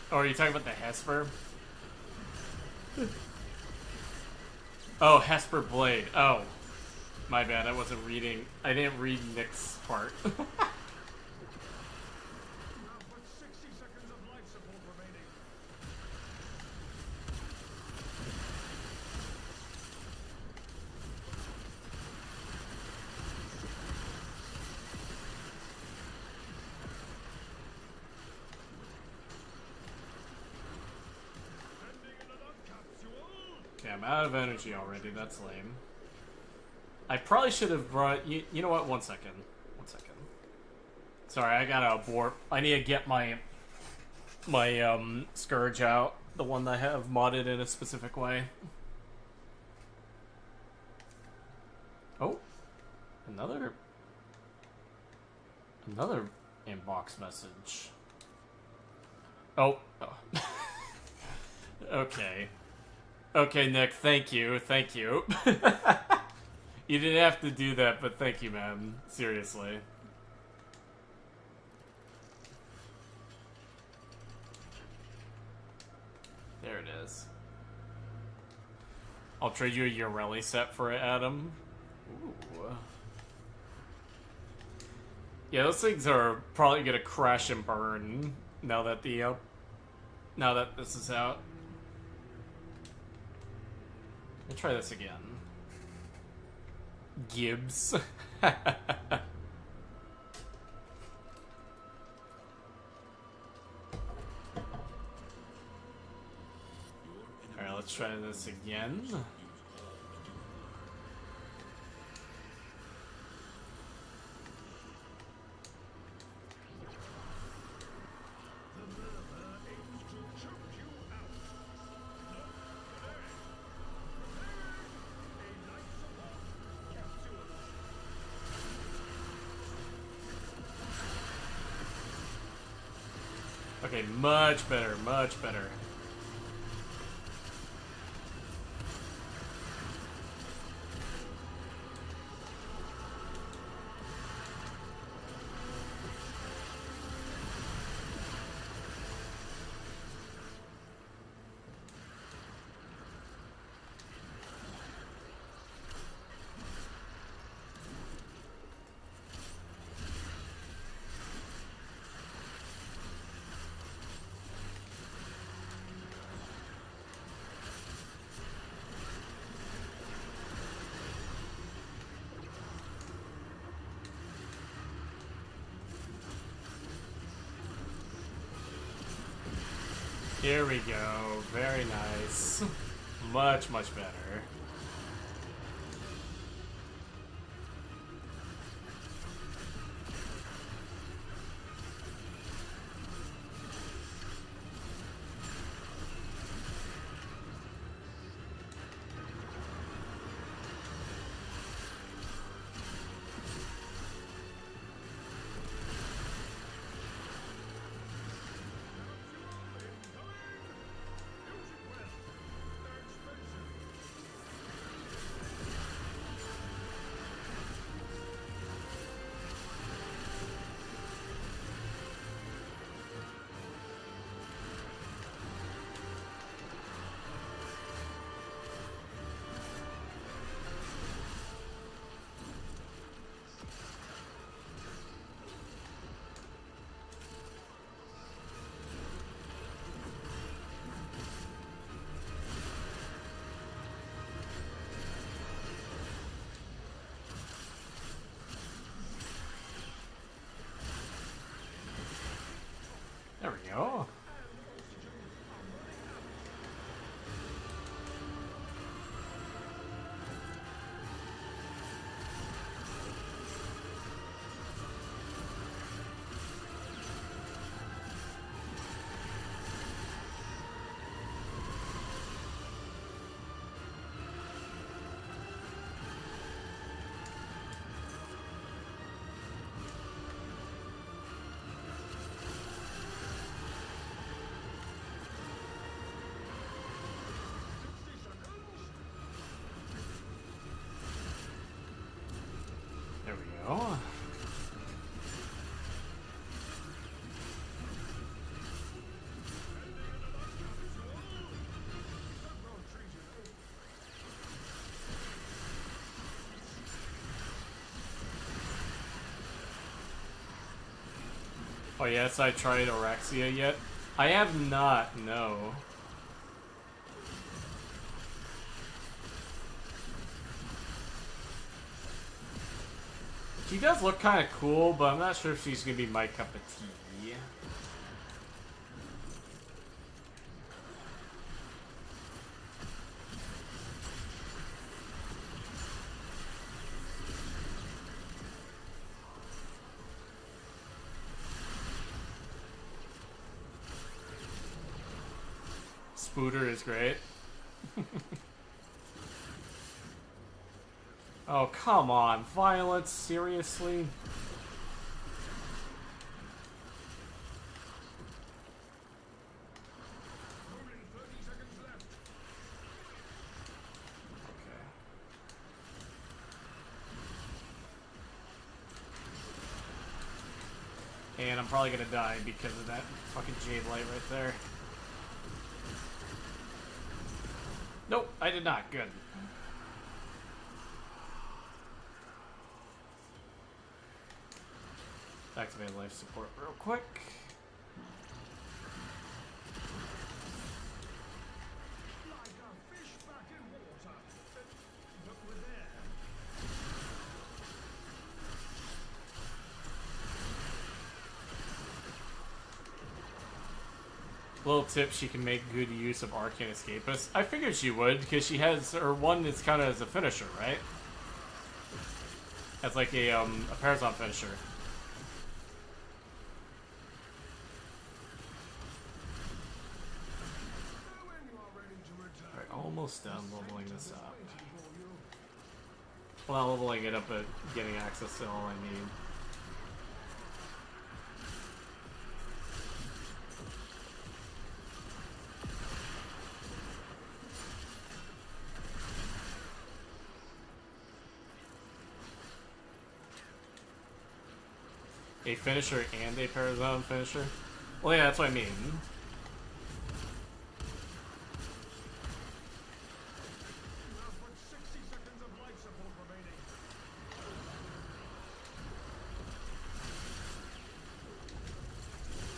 S1: Oh, are you talking about the Hesper? Oh, Hesper Blade. Oh. My bad, I wasn't reading. I didn't read Nick's part. Okay, I'm out of energy already. That's lame. I probably should have brought... You know what? One second. One second. Sorry, I gotta abort. I need to get my Scourge out. The one that I have modded in a specific way. Oh, another inbox message. Oh. Okay. Okay, Nick, thank you. Thank you. You didn't have to do that, but thank you, man. Seriously. There it is. I'll trade you a Urelli set for it, Adam. Ooh. Yeah, those things are probably gonna crash and burn now that now that this is out. Let's try this again. Gibbs. Alright, let's try this again. Okay, much better, much better. Here we go. Very nice. Much, much better. There we go. There we go. Oh yes, I tried Orexia yet? I have not, no. She does look kind of cool, but I'm not sure if she's gonna be my cup of tea. Spooter is great. Oh, come on. Violence? Seriously? And I'm probably gonna die because of that fucking Jade Light right there. Nope, I did not. Good. Activate life support real quick.
S3: Like a fish back in water. But we're there.
S1: Little tip, she can make good use of Arcane Escapist. I figured she would, because she has her one is kind of as a finisher, right? As like a Parazon finisher.
S3: When you are ready to return.
S1: Alright, almost done leveling this up. Well, not leveling it up, but getting access to all I need. A finisher and a Parazon finisher? Well, yeah, that's what I mean.
S3: You have but 60 seconds of life support remaining.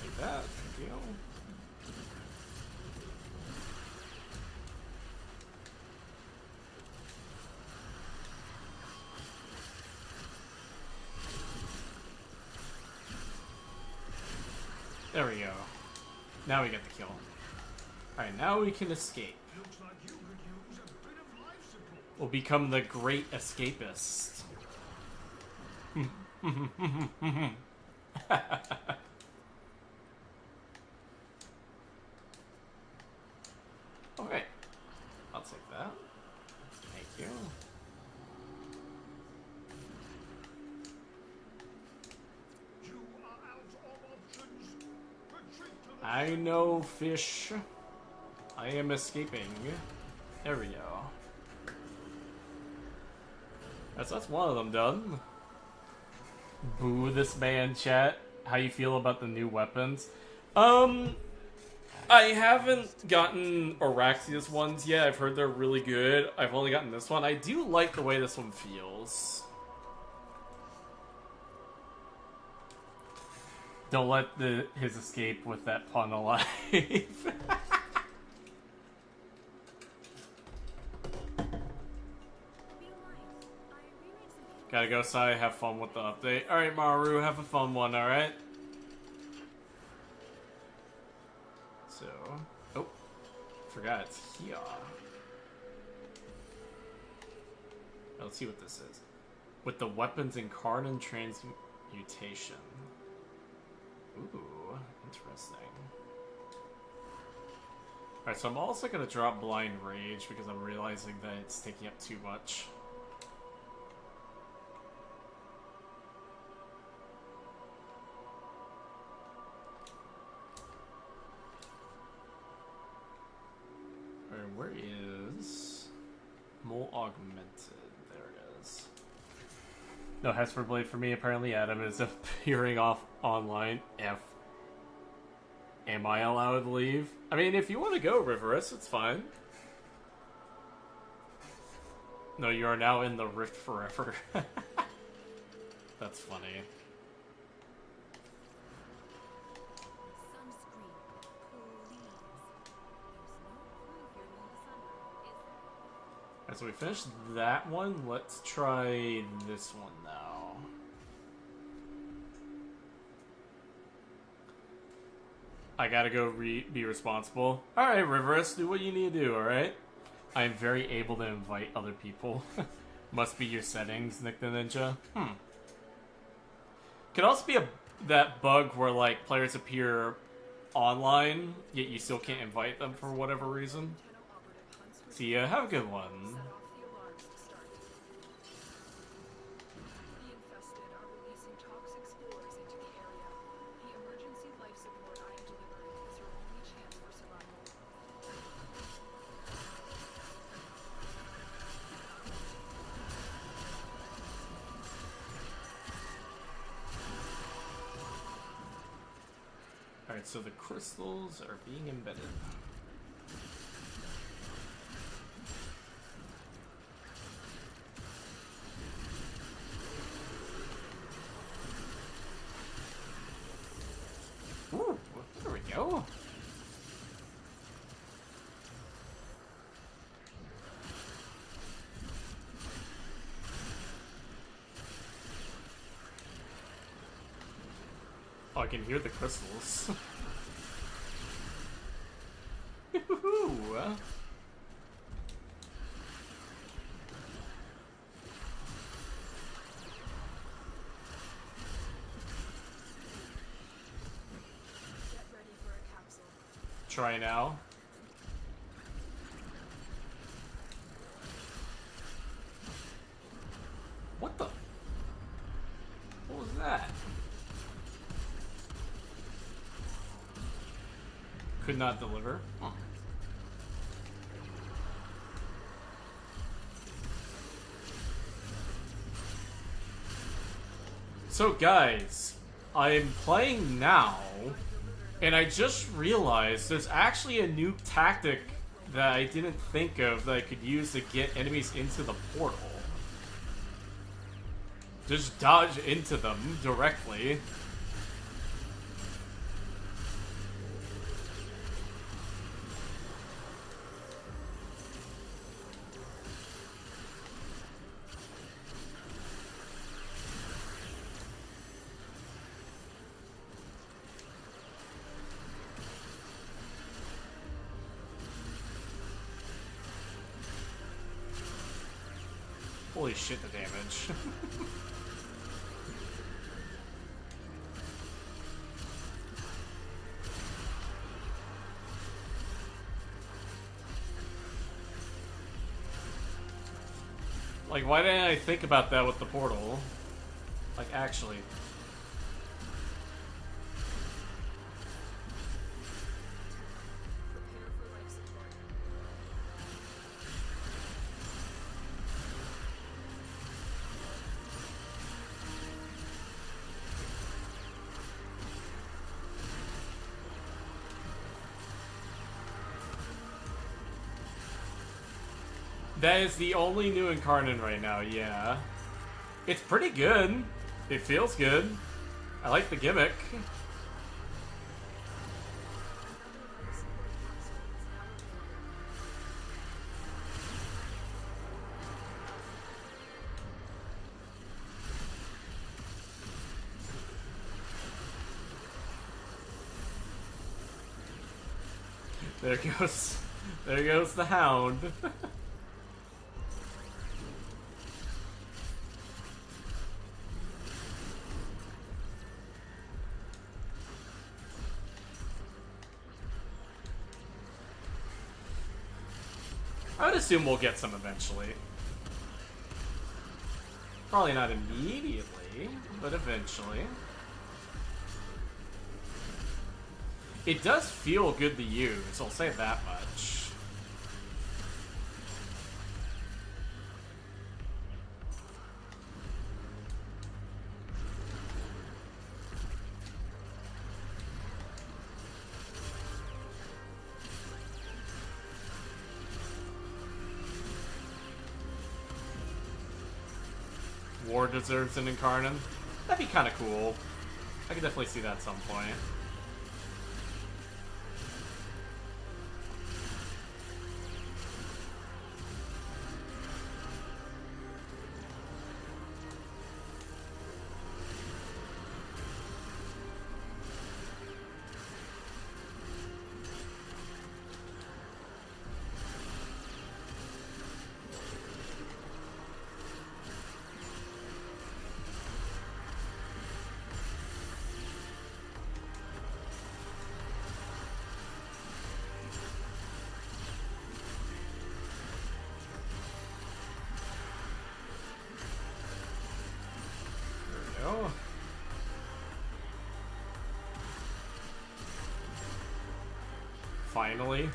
S1: Like that, thank you. There we go. Now we get the kill. Alright, now we can escape.
S3: Looks like you could use a bit of life support.
S1: We'll become the great escapist. Okay. I'll take that. Thank you.
S3: You are out of options. Retreat to the
S1: I know, fish. I am escaping. There we go. That's one of them done. Boo this man, chat. How you feel about the new weapons? I haven't gotten Araxia's ones yet. I've heard they're really good. I've only gotten this one. I do like the way this one feels. Don't let his escape with that pun alive. Gotta go, Sai. Have fun with the update. Alright, Maru, have a fun one, alright? So... Oh. Forgot it's here. Let's see what this is. With the weapons Incarnon transmutation. Ooh, interesting. Alright, so I'm also gonna drop Blind Rage because I'm realizing that it's taking up too much. Alright, where is Mole Augmented? There it is. No Hesper Blade for me. Apparently Adam is appearing off online. F. Am I allowed to leave? I mean, if you want to go, Riverus, it's fine. No, you are now in the Rift forever. That's funny. Alright, so we finished that one. Let's try this one now. I gotta go be responsible. Alright, Riverus, do what you need to do, alright? I am very able to invite other people. Must be your settings, Nick the Ninja. Could also be that bug where, like, players appear online, yet you still can't invite them for whatever reason. See ya, have a good one. Alright, so the crystals are being embedded. Ooh, there we go. Oh, I can hear the crystals. Ooh.
S2: Get ready for a capsule.
S1: Try now. What the? What was that? Could not deliver. Huh. So guys, I'm playing now, and I just realized there's actually a new tactic that I didn't think of that I could use to get enemies into the portal. Just dodge into them directly. Holy shit, the damage. Like, why didn't I think about that with the portal? Like, actually.
S2: Prepare for life support.
S1: That is the only new Incarnon right now, yeah. It's pretty good. It feels good. I like the gimmick.
S2: Another life support capsule is now available.
S1: There goes the hound. I would assume we'll get some eventually. Probably not immediately, but eventually. It does feel good to use, I'll say that much. War deserves an Incarnon. That'd be kind of cool. I could definitely see that at some point. There we go. Finally.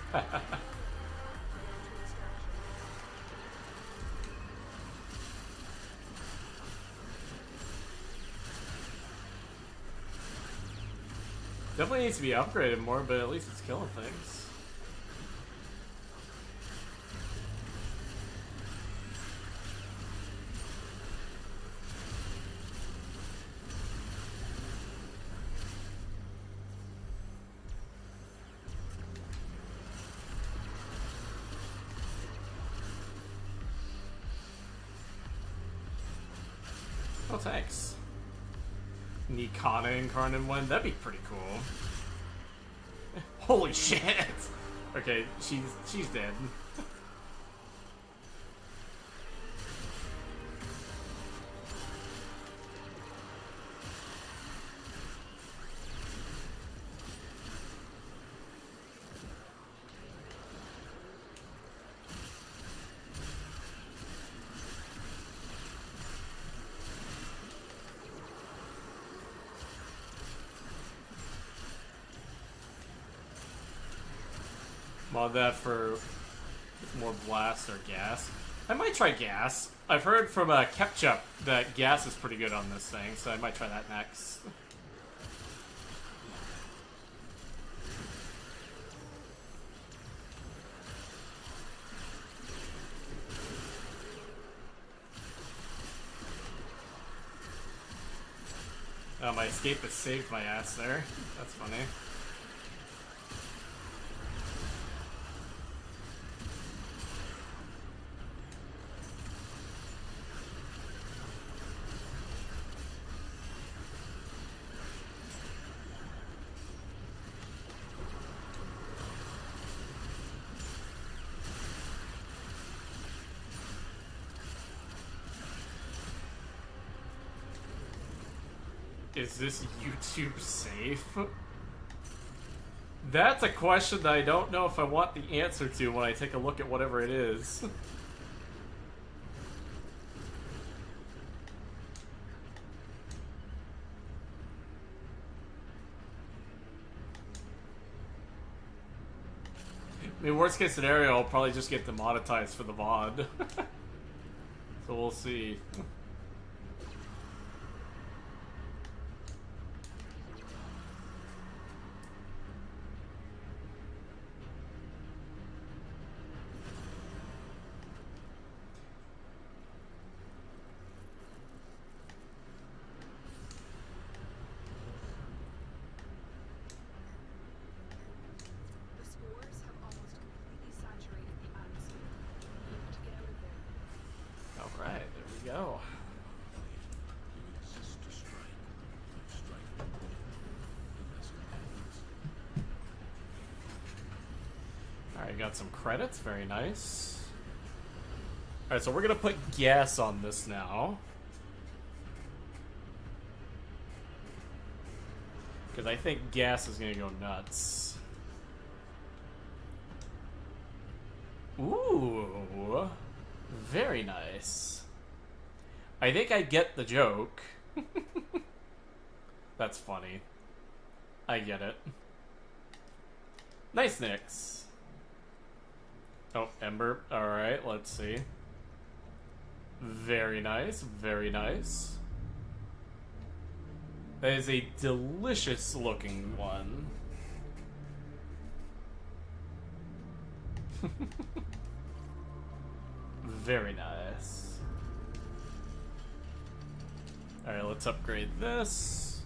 S1: Definitely needs to be upgraded more, but at least it's killing things. Oh, thanks. Nikana Incarnon one, that'd be pretty cool. Holy shit! Okay, she's dead. Mod that for more blast or gas. I might try gas. I've heard from Ketchup that gas is pretty good on this thing, so I might try that next. Oh, my escapist saved my ass there. That's funny. Is this YouTube safe? That's a question that I don't know if I want the answer to when I take a look at whatever it is. I mean, worst case scenario, I'll probably just get demonetized for the VOD. So we'll see.
S2: The spores have almost completely saturated the atmosphere. We need to get out of there.
S1: Alright, there we go.
S3: You insist to strike. Strike. That's
S1: Alright, got some credits, very nice. Alright, so we're gonna put gas on this now. Because I think gas is gonna go nuts. Ooh, very nice. I think I get the joke. That's funny. I get it. Nice, Nyx. Oh, Ember. Alright, let's see. Very nice, very nice. That is a delicious looking one. Very nice. Alright, let's upgrade this.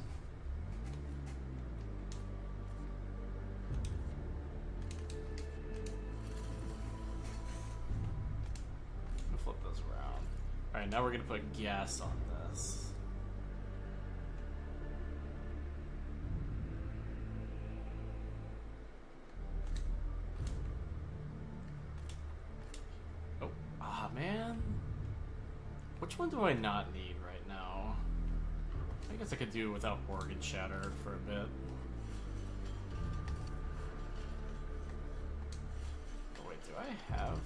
S1: Flip those around. Alright, now we're gonna put gas on this. Oh, ah, man. Which one do I not need right now? I guess I could do without Organ Shatter for a bit. Oh, wait, do I have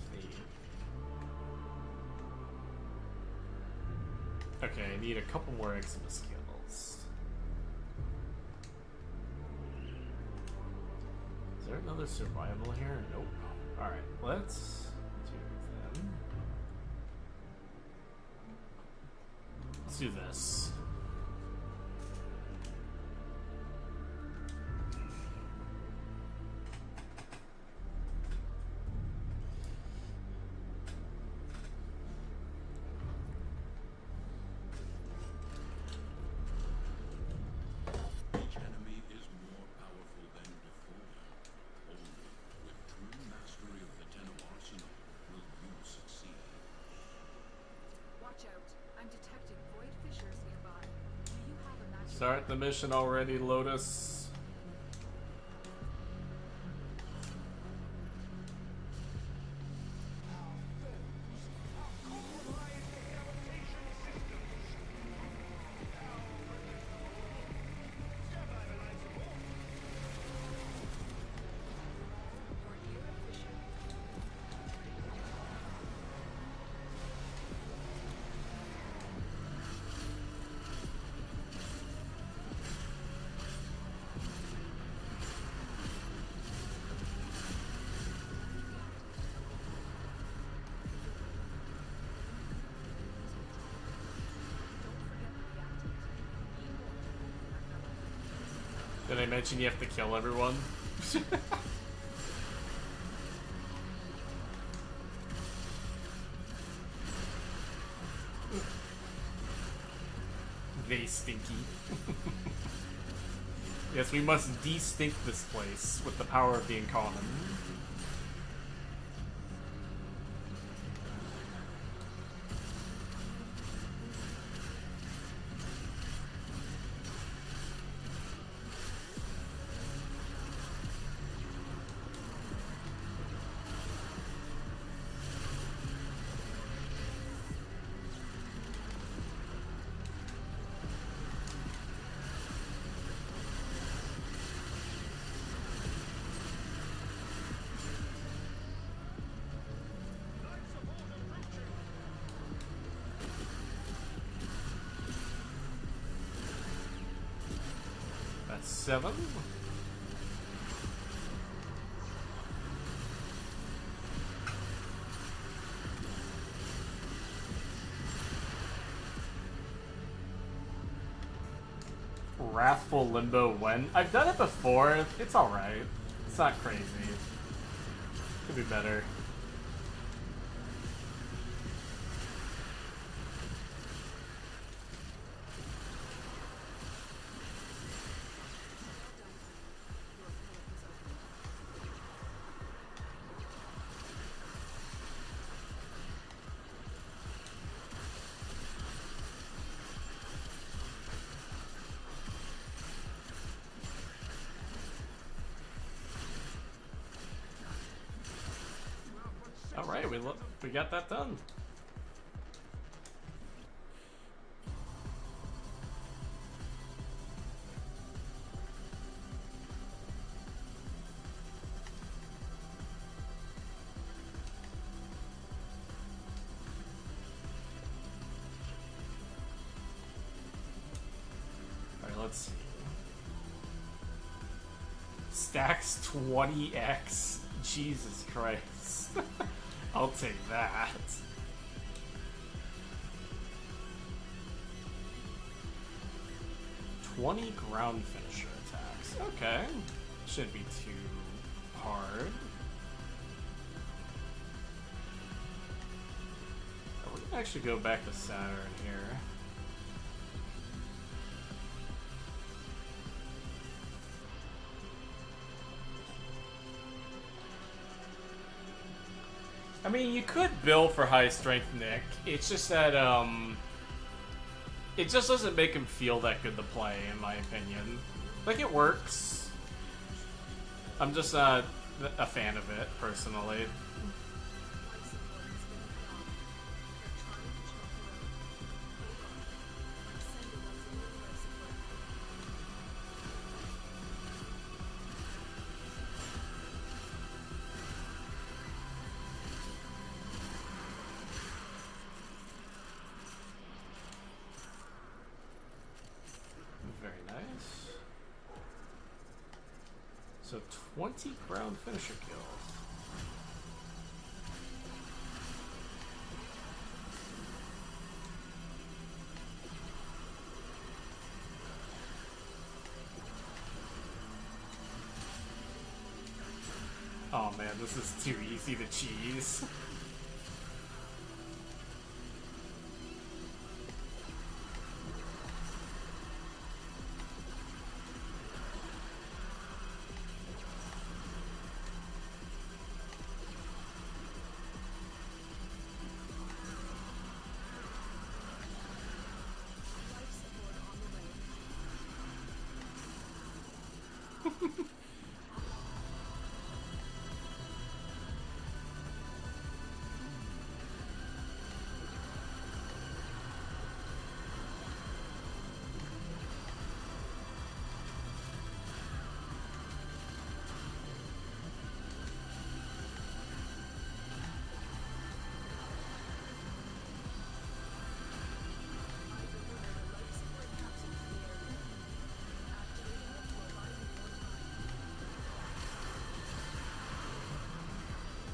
S1: the... Okay, I need a couple more eggs of the skills. Is there another survival here? Nope. Alright, let's do then. Let's do this. Start the mission already, Lotus. Did I mention you have to kill everyone? They stinky. Yes, we must de-stink this place with the power of the Incarnon. That's 7. Wrathful Limbo when? I've done it before. It's alright. It's not crazy. Could be better. Alright, we got that done. Alright, let's see. Stacks 20x. Jesus Christ. I'll take that. 20 ground finisher attacks. Okay. Shouldn't be too hard. Oh, we can actually go back to Saturn here. I mean, you could bill for high strength Nick. It's just that, it just doesn't make him feel that good to play, in my opinion. Like, it works. I'm just not a fan of it, personally. So 20 ground finisher kills. Oh man, this is too easy to cheese.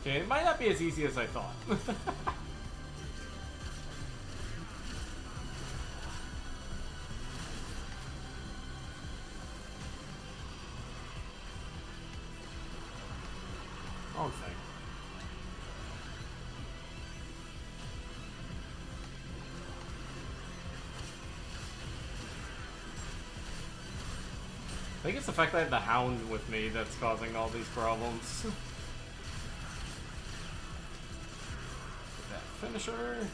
S1: Okay, it might not be as easy as I thought. Wrong thing. I think it's the fact that I have the Hound with me that's causing all these problems. That finisher.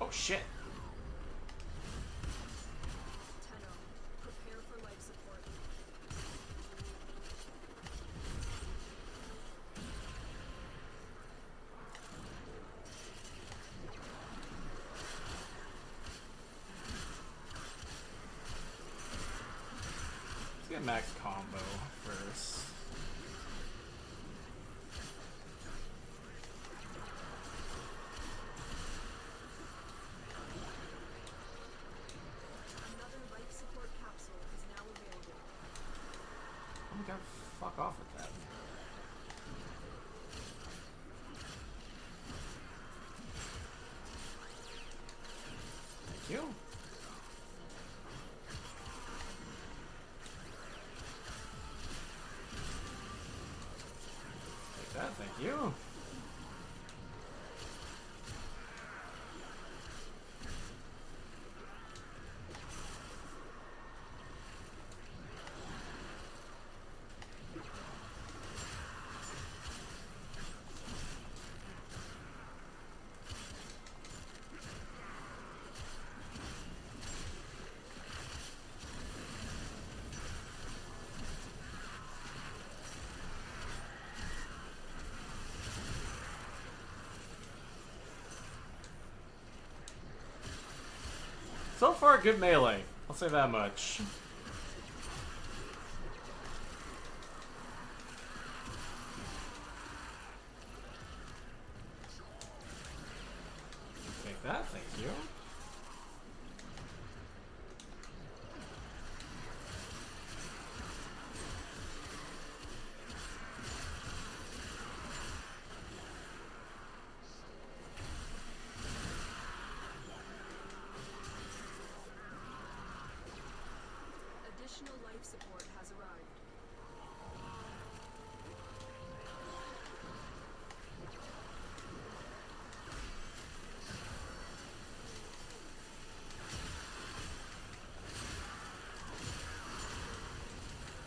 S1: Oh shit.
S2: Tenno, prepare for life support.
S1: Let's get max combo first.
S2: Another life support capsule is now available.
S1: Oh my god, fuck off with that. Thank you. Take that, thank you. So far, good melee. I'll say that much. Take that, thank you.
S2: Additional life support has arrived.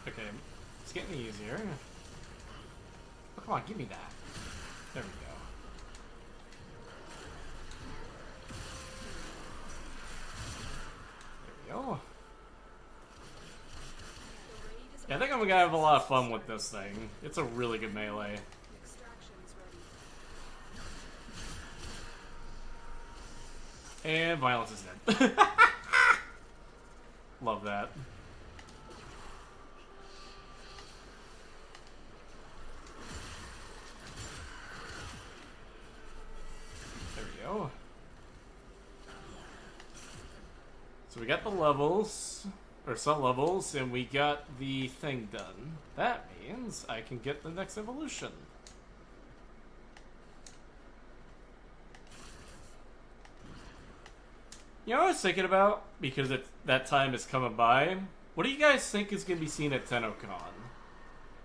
S1: Okay, it's getting easier. Oh, come on, give me that. There we go. There we go.
S2: The raid is
S1: Yeah, I think I'm gonna have a lot of fun with this thing. It's a really good melee.
S2: extractions ready.
S1: And violence is dead. Love that. There we go. So we got the levels, or some levels, and we got the thing done. That means I can get the next evolution. You know what I was thinking about? Because that time is coming by. What do you guys think is going to be seen at TennoCon?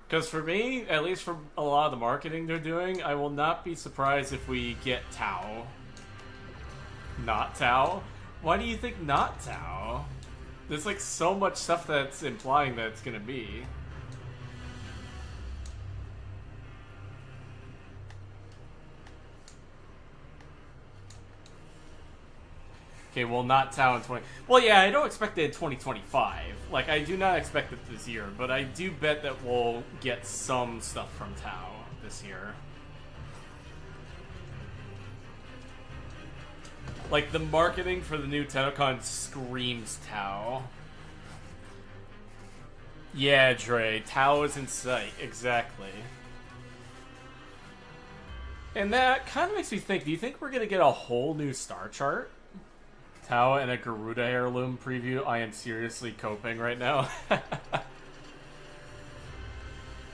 S1: Because for me, at least from a lot of the marketing they're doing, I will not be surprised if we get Tau. Not Tau? Why do you think not Tau? There's like so much stuff that's implying that it's going to be. Okay, well, not Tau in 20... Well, yeah, I don't expect it in 2025. Like, I do not expect it this year, but I do bet that we'll get some stuff from Tau this year. Like, the marketing for the new TennoCon screams Tau. Yeah, Dre, Tau is in sight, exactly. And that kind of makes me think, do you think we're going to get a whole new star chart? Tau and a Garuda heirloom preview. I am seriously coping right now.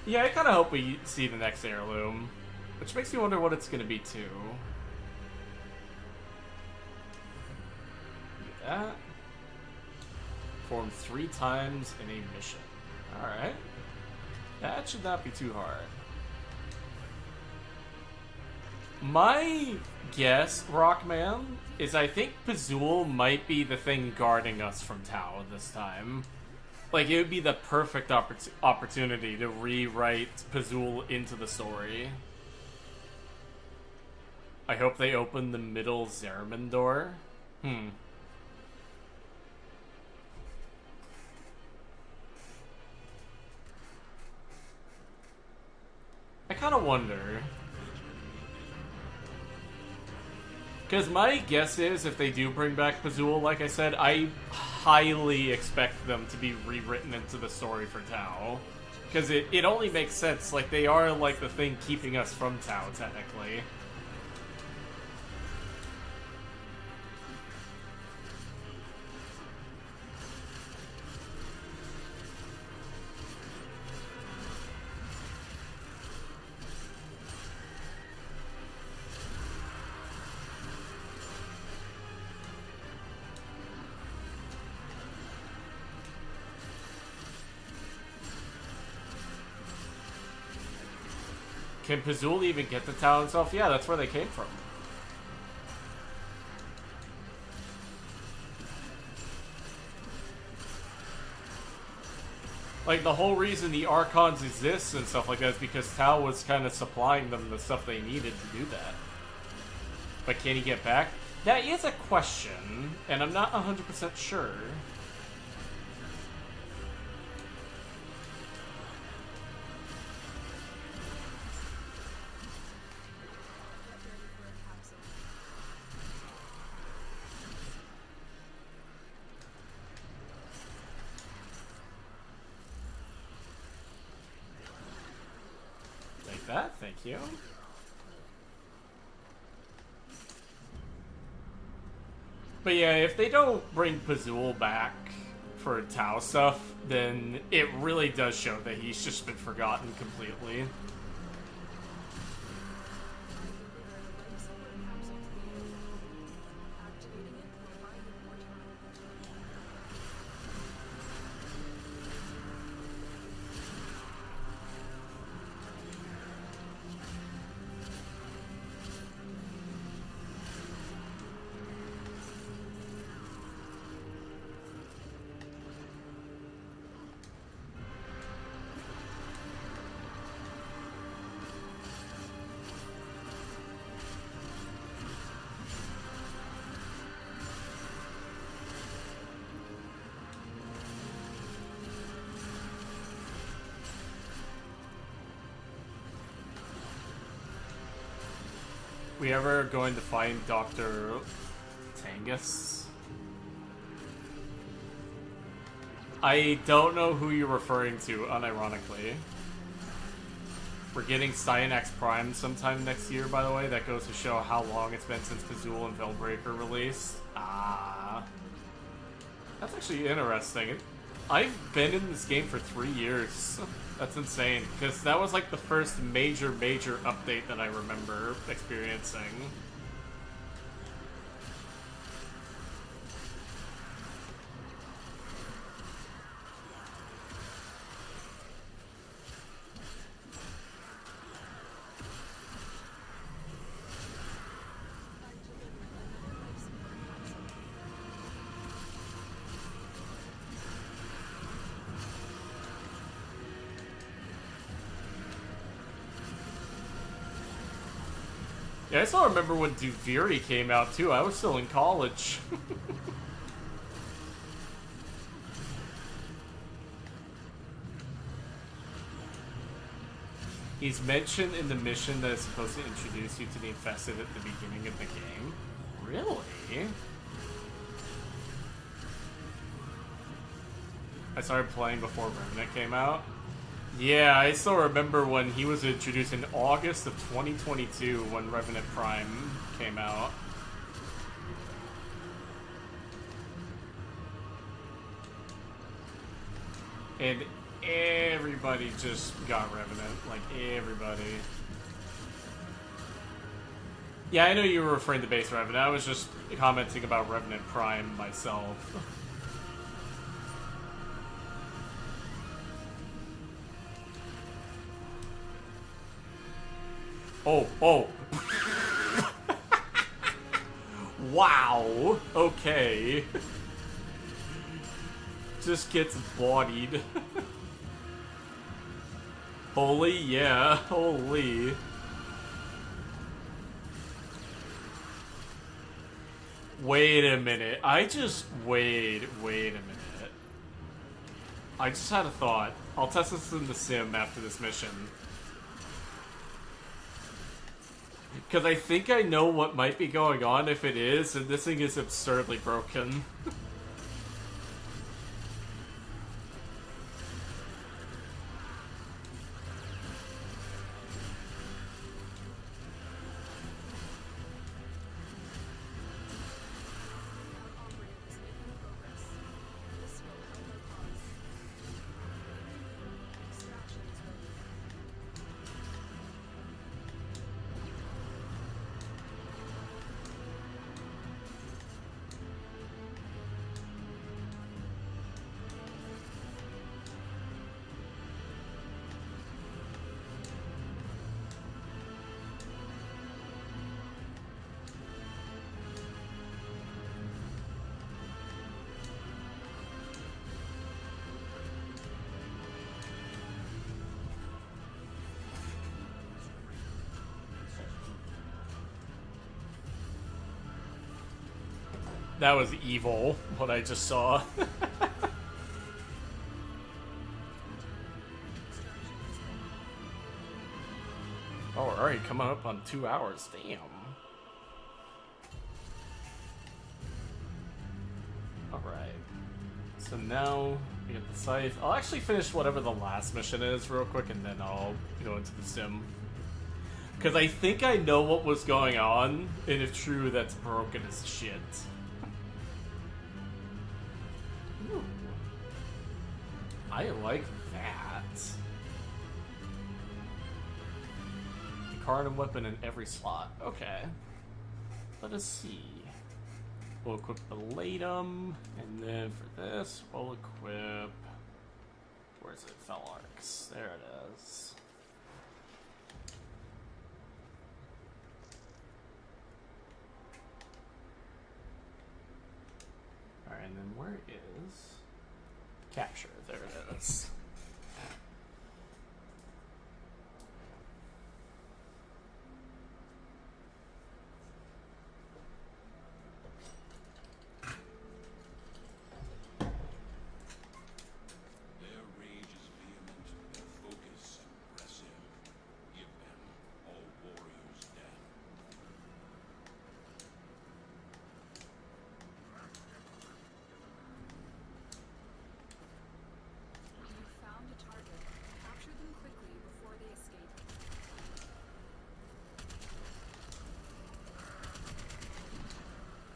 S1: Yeah, I kind of hope we see the next heirloom. Which makes me wonder what it's going to be, too. Do that. Perform 3 times in a mission. Alright. That should not be too hard. My guess, Rockman, is I think Pazul might be the thing guarding us from Tau this time. Like, it would be the perfect opportunity to rewrite Pazul into the story. I hope they open the middle Zeraman door. I kind of wonder. Because my guess is, if they do bring back Pazul, like I said, I highly expect them to be rewritten into the story for Tau. Because it only makes sense. Like, they are, like, the thing keeping us from Tau, technically. Can Pazul even get to Tau himself? Yeah, that's where they came from. Like, the whole reason the Archons exist and stuff like that is because Tau was kind of supplying them the stuff they needed to do that. But can he get back? That is a question, and I'm not 100% sure. That, thank you. But yeah, if they don't bring Pazul back for Tau stuff, then it really does show that he's just been forgotten completely. We ever going to find Dr. Tangus? I don't know who you're referring to, unironically. We're getting Cyanax Prime sometime next year, by the way. That goes to show how long it's been since Pazul and Veilbreaker released. Ah. That's actually interesting. I've been in this game for 3 years. That's insane, because that was like the first major update that I remember experiencing. Yeah, I still remember when Duviri came out, too. I was still in college. He's mentioned in the mission that is supposed to introduce you to the Infested at the beginning of the game. Really? I started playing before Remnant came out. Yeah, I still remember when he was introduced in August of 2022 when Revenant Prime came out. And everybody just got Revenant. Like, everybody. Yeah, I know you were referring to base Revenant. I was just commenting about Revenant Prime myself. Oh. Wow. Okay. Just gets bodied. Holy, yeah. Holy. Wait a minute. Wait a minute. I just had a thought. I'll test this in the sim after this mission. Because I think I know what might be going on if it is, and this thing is absurdly broken. That was evil, what I just saw. Oh, we're already coming up on 2 hours. Damn. Alright. So now we get the scythe. I'll actually finish whatever the last mission is real quick, and then I'll go into the sim. Because I think I know what was going on, and if true, that's broken as shit. Ooh. I like that. Incarnon weapon in every slot. Okay. Let us see. We'll equip the Latum, and then for this, we'll equip... Where's it? Fell Arcs. There it is. Alright, and then where is... Capture. There it is.
S3: Their rage is vehement, their focus impressive. Give them all warriors death.
S2: You found a target. Capture them quickly before they escape.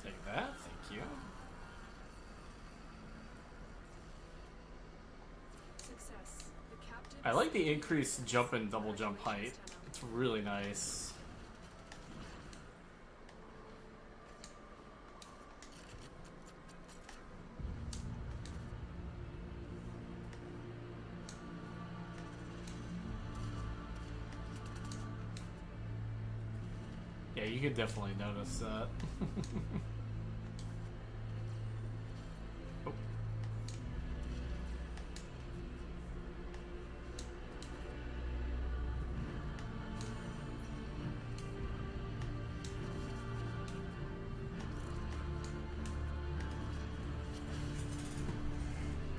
S1: Take that, thank you.
S2: Success. The captive.
S1: I like the increased jump and double jump height. It's really nice. Yeah, you can definitely notice that. Oh.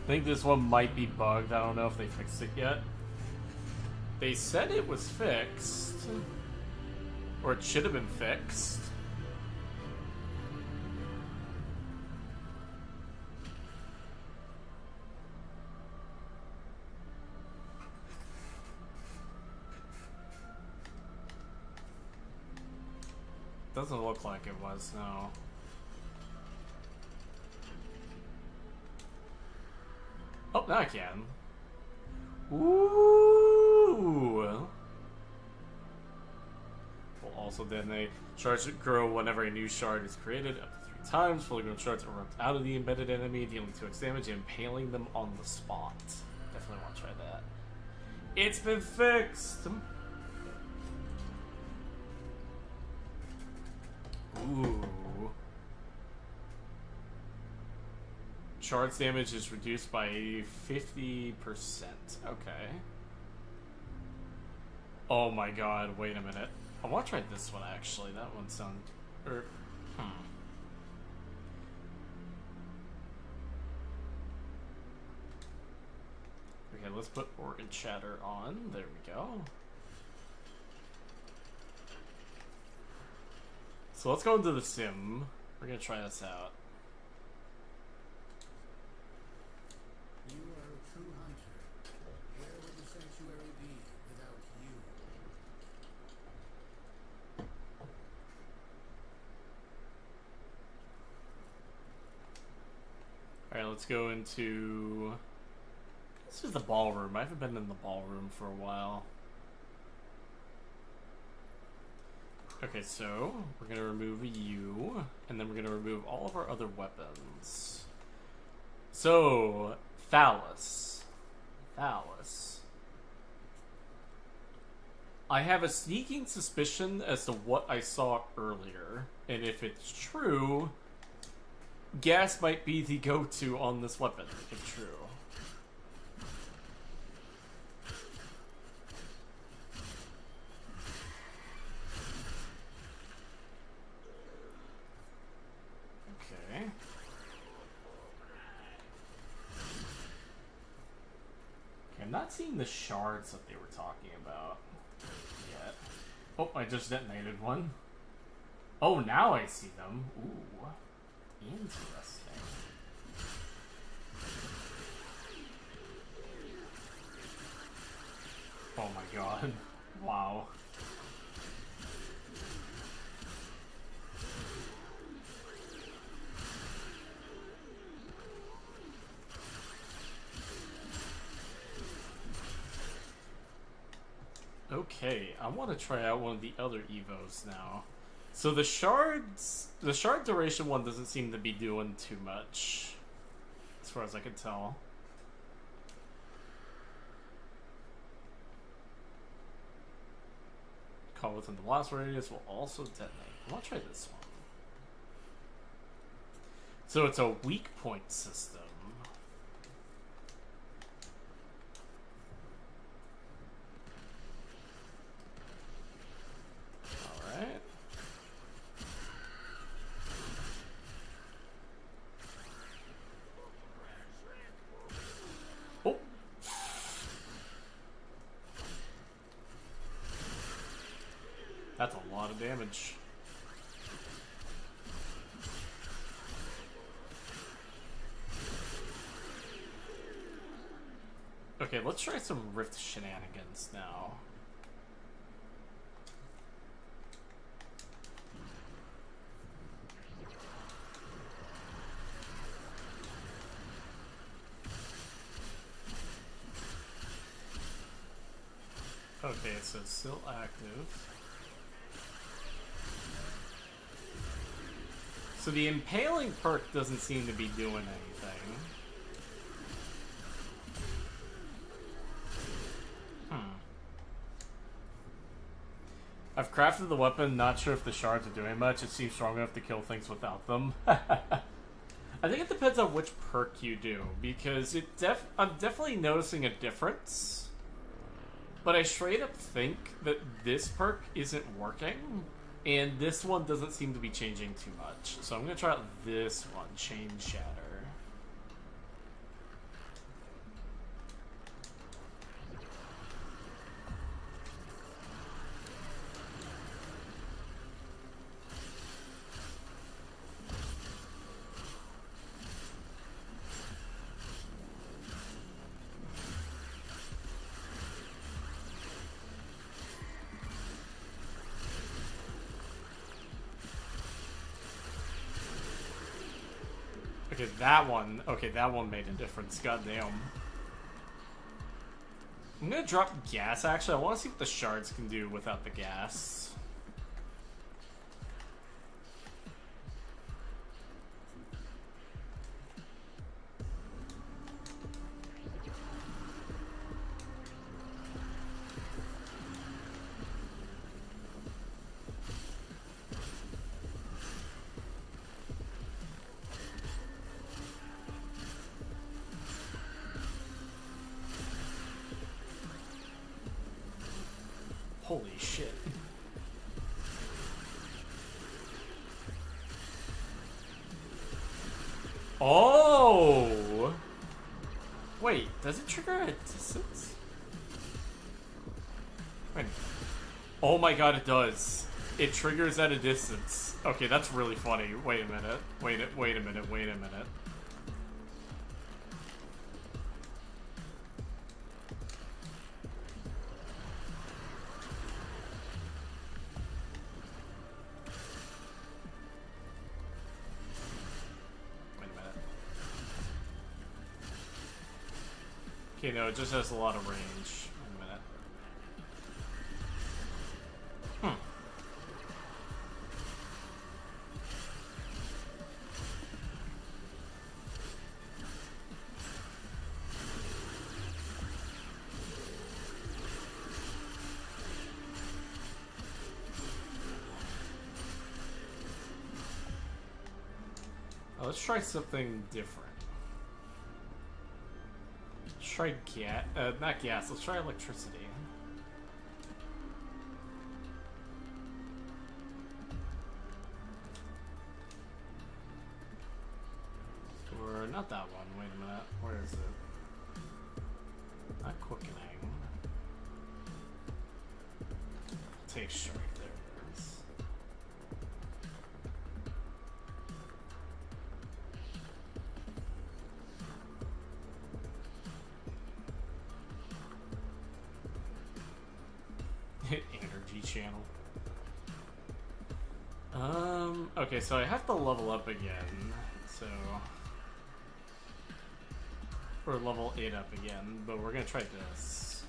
S1: I think this one might be bugged. I don't know if they fixed it yet. They said it was fixed. Or it should have been fixed. Doesn't look like it was, no. Oh, now I can. Ooh! Will also detonate. Shards grow whenever a new shard is created, up to 3 times. Fully grown shards erupt out of the embedded enemy, dealing 2x damage and impaling them on the spot. Definitely want to try that. It's been fixed! Ooh. Shards damage is reduced by 50%. Okay. Oh my god, wait a minute. I want to try this one actually. That one sounds... Okay, let's put Organ Chatter on. There we go. So let's go into the sim. We're gonna try this out.
S4: You are a true hunter. Where would the sanctuary be without you?
S1: Alright, let's go into... This is the ballroom. I haven't been in the ballroom for a while. Okay, so we're gonna remove you, and then we're gonna remove all of our other weapons. So, Phallus. I have a sneaking suspicion as to what I saw earlier, and if it's true, gas might be the go-to on this weapon, if true. Okay. I'm not seeing the shards that they were talking about yet. Oh, I just detonated one. Oh, now I see them. Ooh. Interesting. Oh my god. Wow. Okay, I want to try out one of the other Evos now. So the shard duration one doesn't seem to be doing too much, as far as I can tell. Call within the blast radius will also detonate. I want to try this one. So it's a weak point system. Alright. Oh! That's a lot of damage. Okay, let's try some Rift shenanigans now. Okay, so it's still active. So the impaling perk doesn't seem to be doing anything. I've crafted the weapon, not sure if the shards are doing much. It seems strong enough to kill things without them. I think it depends on which perk you do, because I'm definitely noticing a difference. But I straight up think that this perk isn't working, and this one doesn't seem to be changing too much. So I'm going to try out this one, Chain Shatter. Okay, that one. Okay, that one made a difference. Goddamn. I'm gonna drop gas, actually. I want to see what the shards can do without the gas. Holy shit. Oh! Wait, does it trigger at distance? Wait. Oh my god, it does. It triggers at a distance. Okay, that's really funny. Wait a minute. Wait a minute. Wait a minute. Okay, no, it just has a lot of range. Wait a minute. Oh, let's try something different. Let's try gas. Not gas. Let's try electricity. Or not that one. Wait a minute. Where is it? Not quickening. Take strike. There it is. Energy channel. Okay, so I have to level up again, so... Or level 8 up again, but we're gonna try this.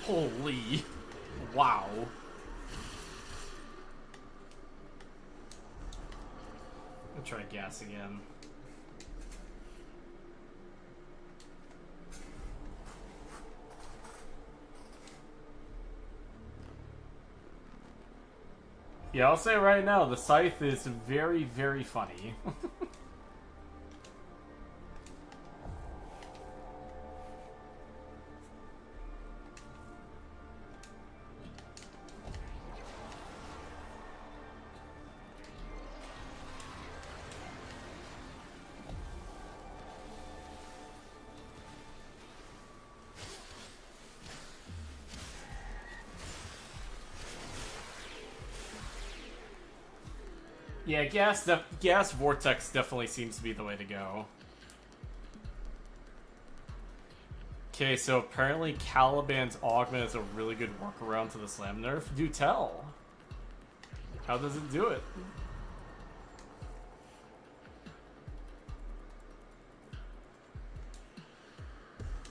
S1: Holy... Wow. I'll try gas again. Yeah, I'll say right now, the scythe is very, very funny. Yeah, gas vortex definitely seems to be the way to go. Okay, so apparently Caliban's augment is a really good workaround to the slam nerf. Do tell. How does it do it?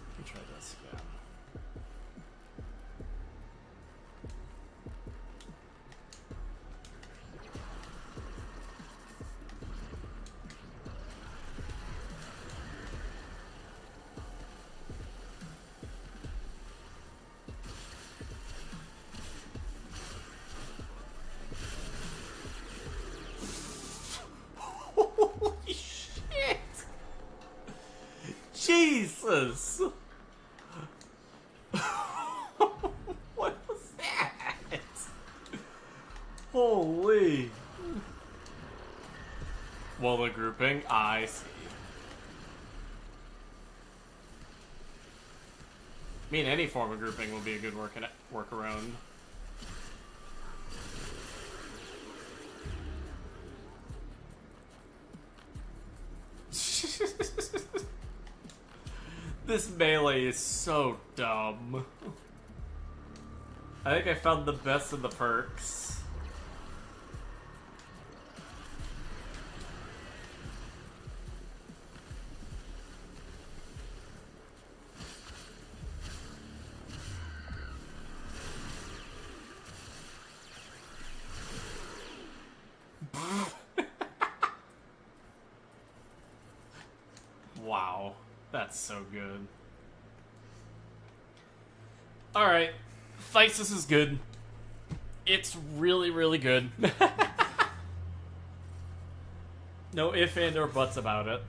S1: Let me try this again. Holy shit! Jesus! What was that? Holy! Well, the grouping, I see. mean, any form of grouping will be a good workaround. This melee is so dumb. I think I found the best of the perks. Wow, that's so good. Alright, Thesis is good. It's really, really good. No ifs and or buts about it.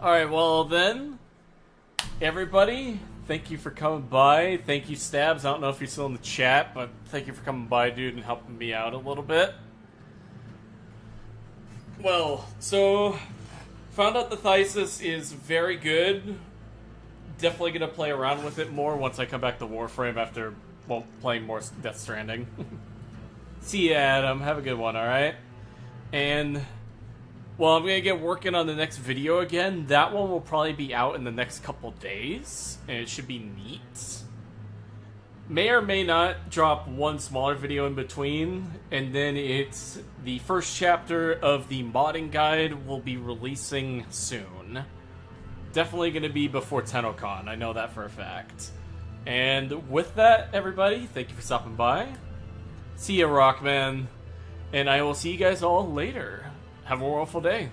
S1: Alright, well then, everybody, thank you for coming by. Thank you, Stabs. I don't know if you're still in the chat, but thank you for coming by, dude, and helping me out a little bit. Well, so, found out the Thesis is very good. Definitely gonna play around with it more once I come back to Warframe after, well, playing more Death Stranding. See ya, Adam. Have a good one, alright? And, well, I'm gonna get working on the next video again. That one will probably be out in the next couple days, and it should be neat. May or may not drop one smaller video in between, and then it's the first chapter of the modding guide will be releasing soon. Definitely going to be before TennoCon, I know that for a fact. And with that, everybody, thank you for stopping by. See ya, Rockman. And I will see you guys all later. Have a wonderful day.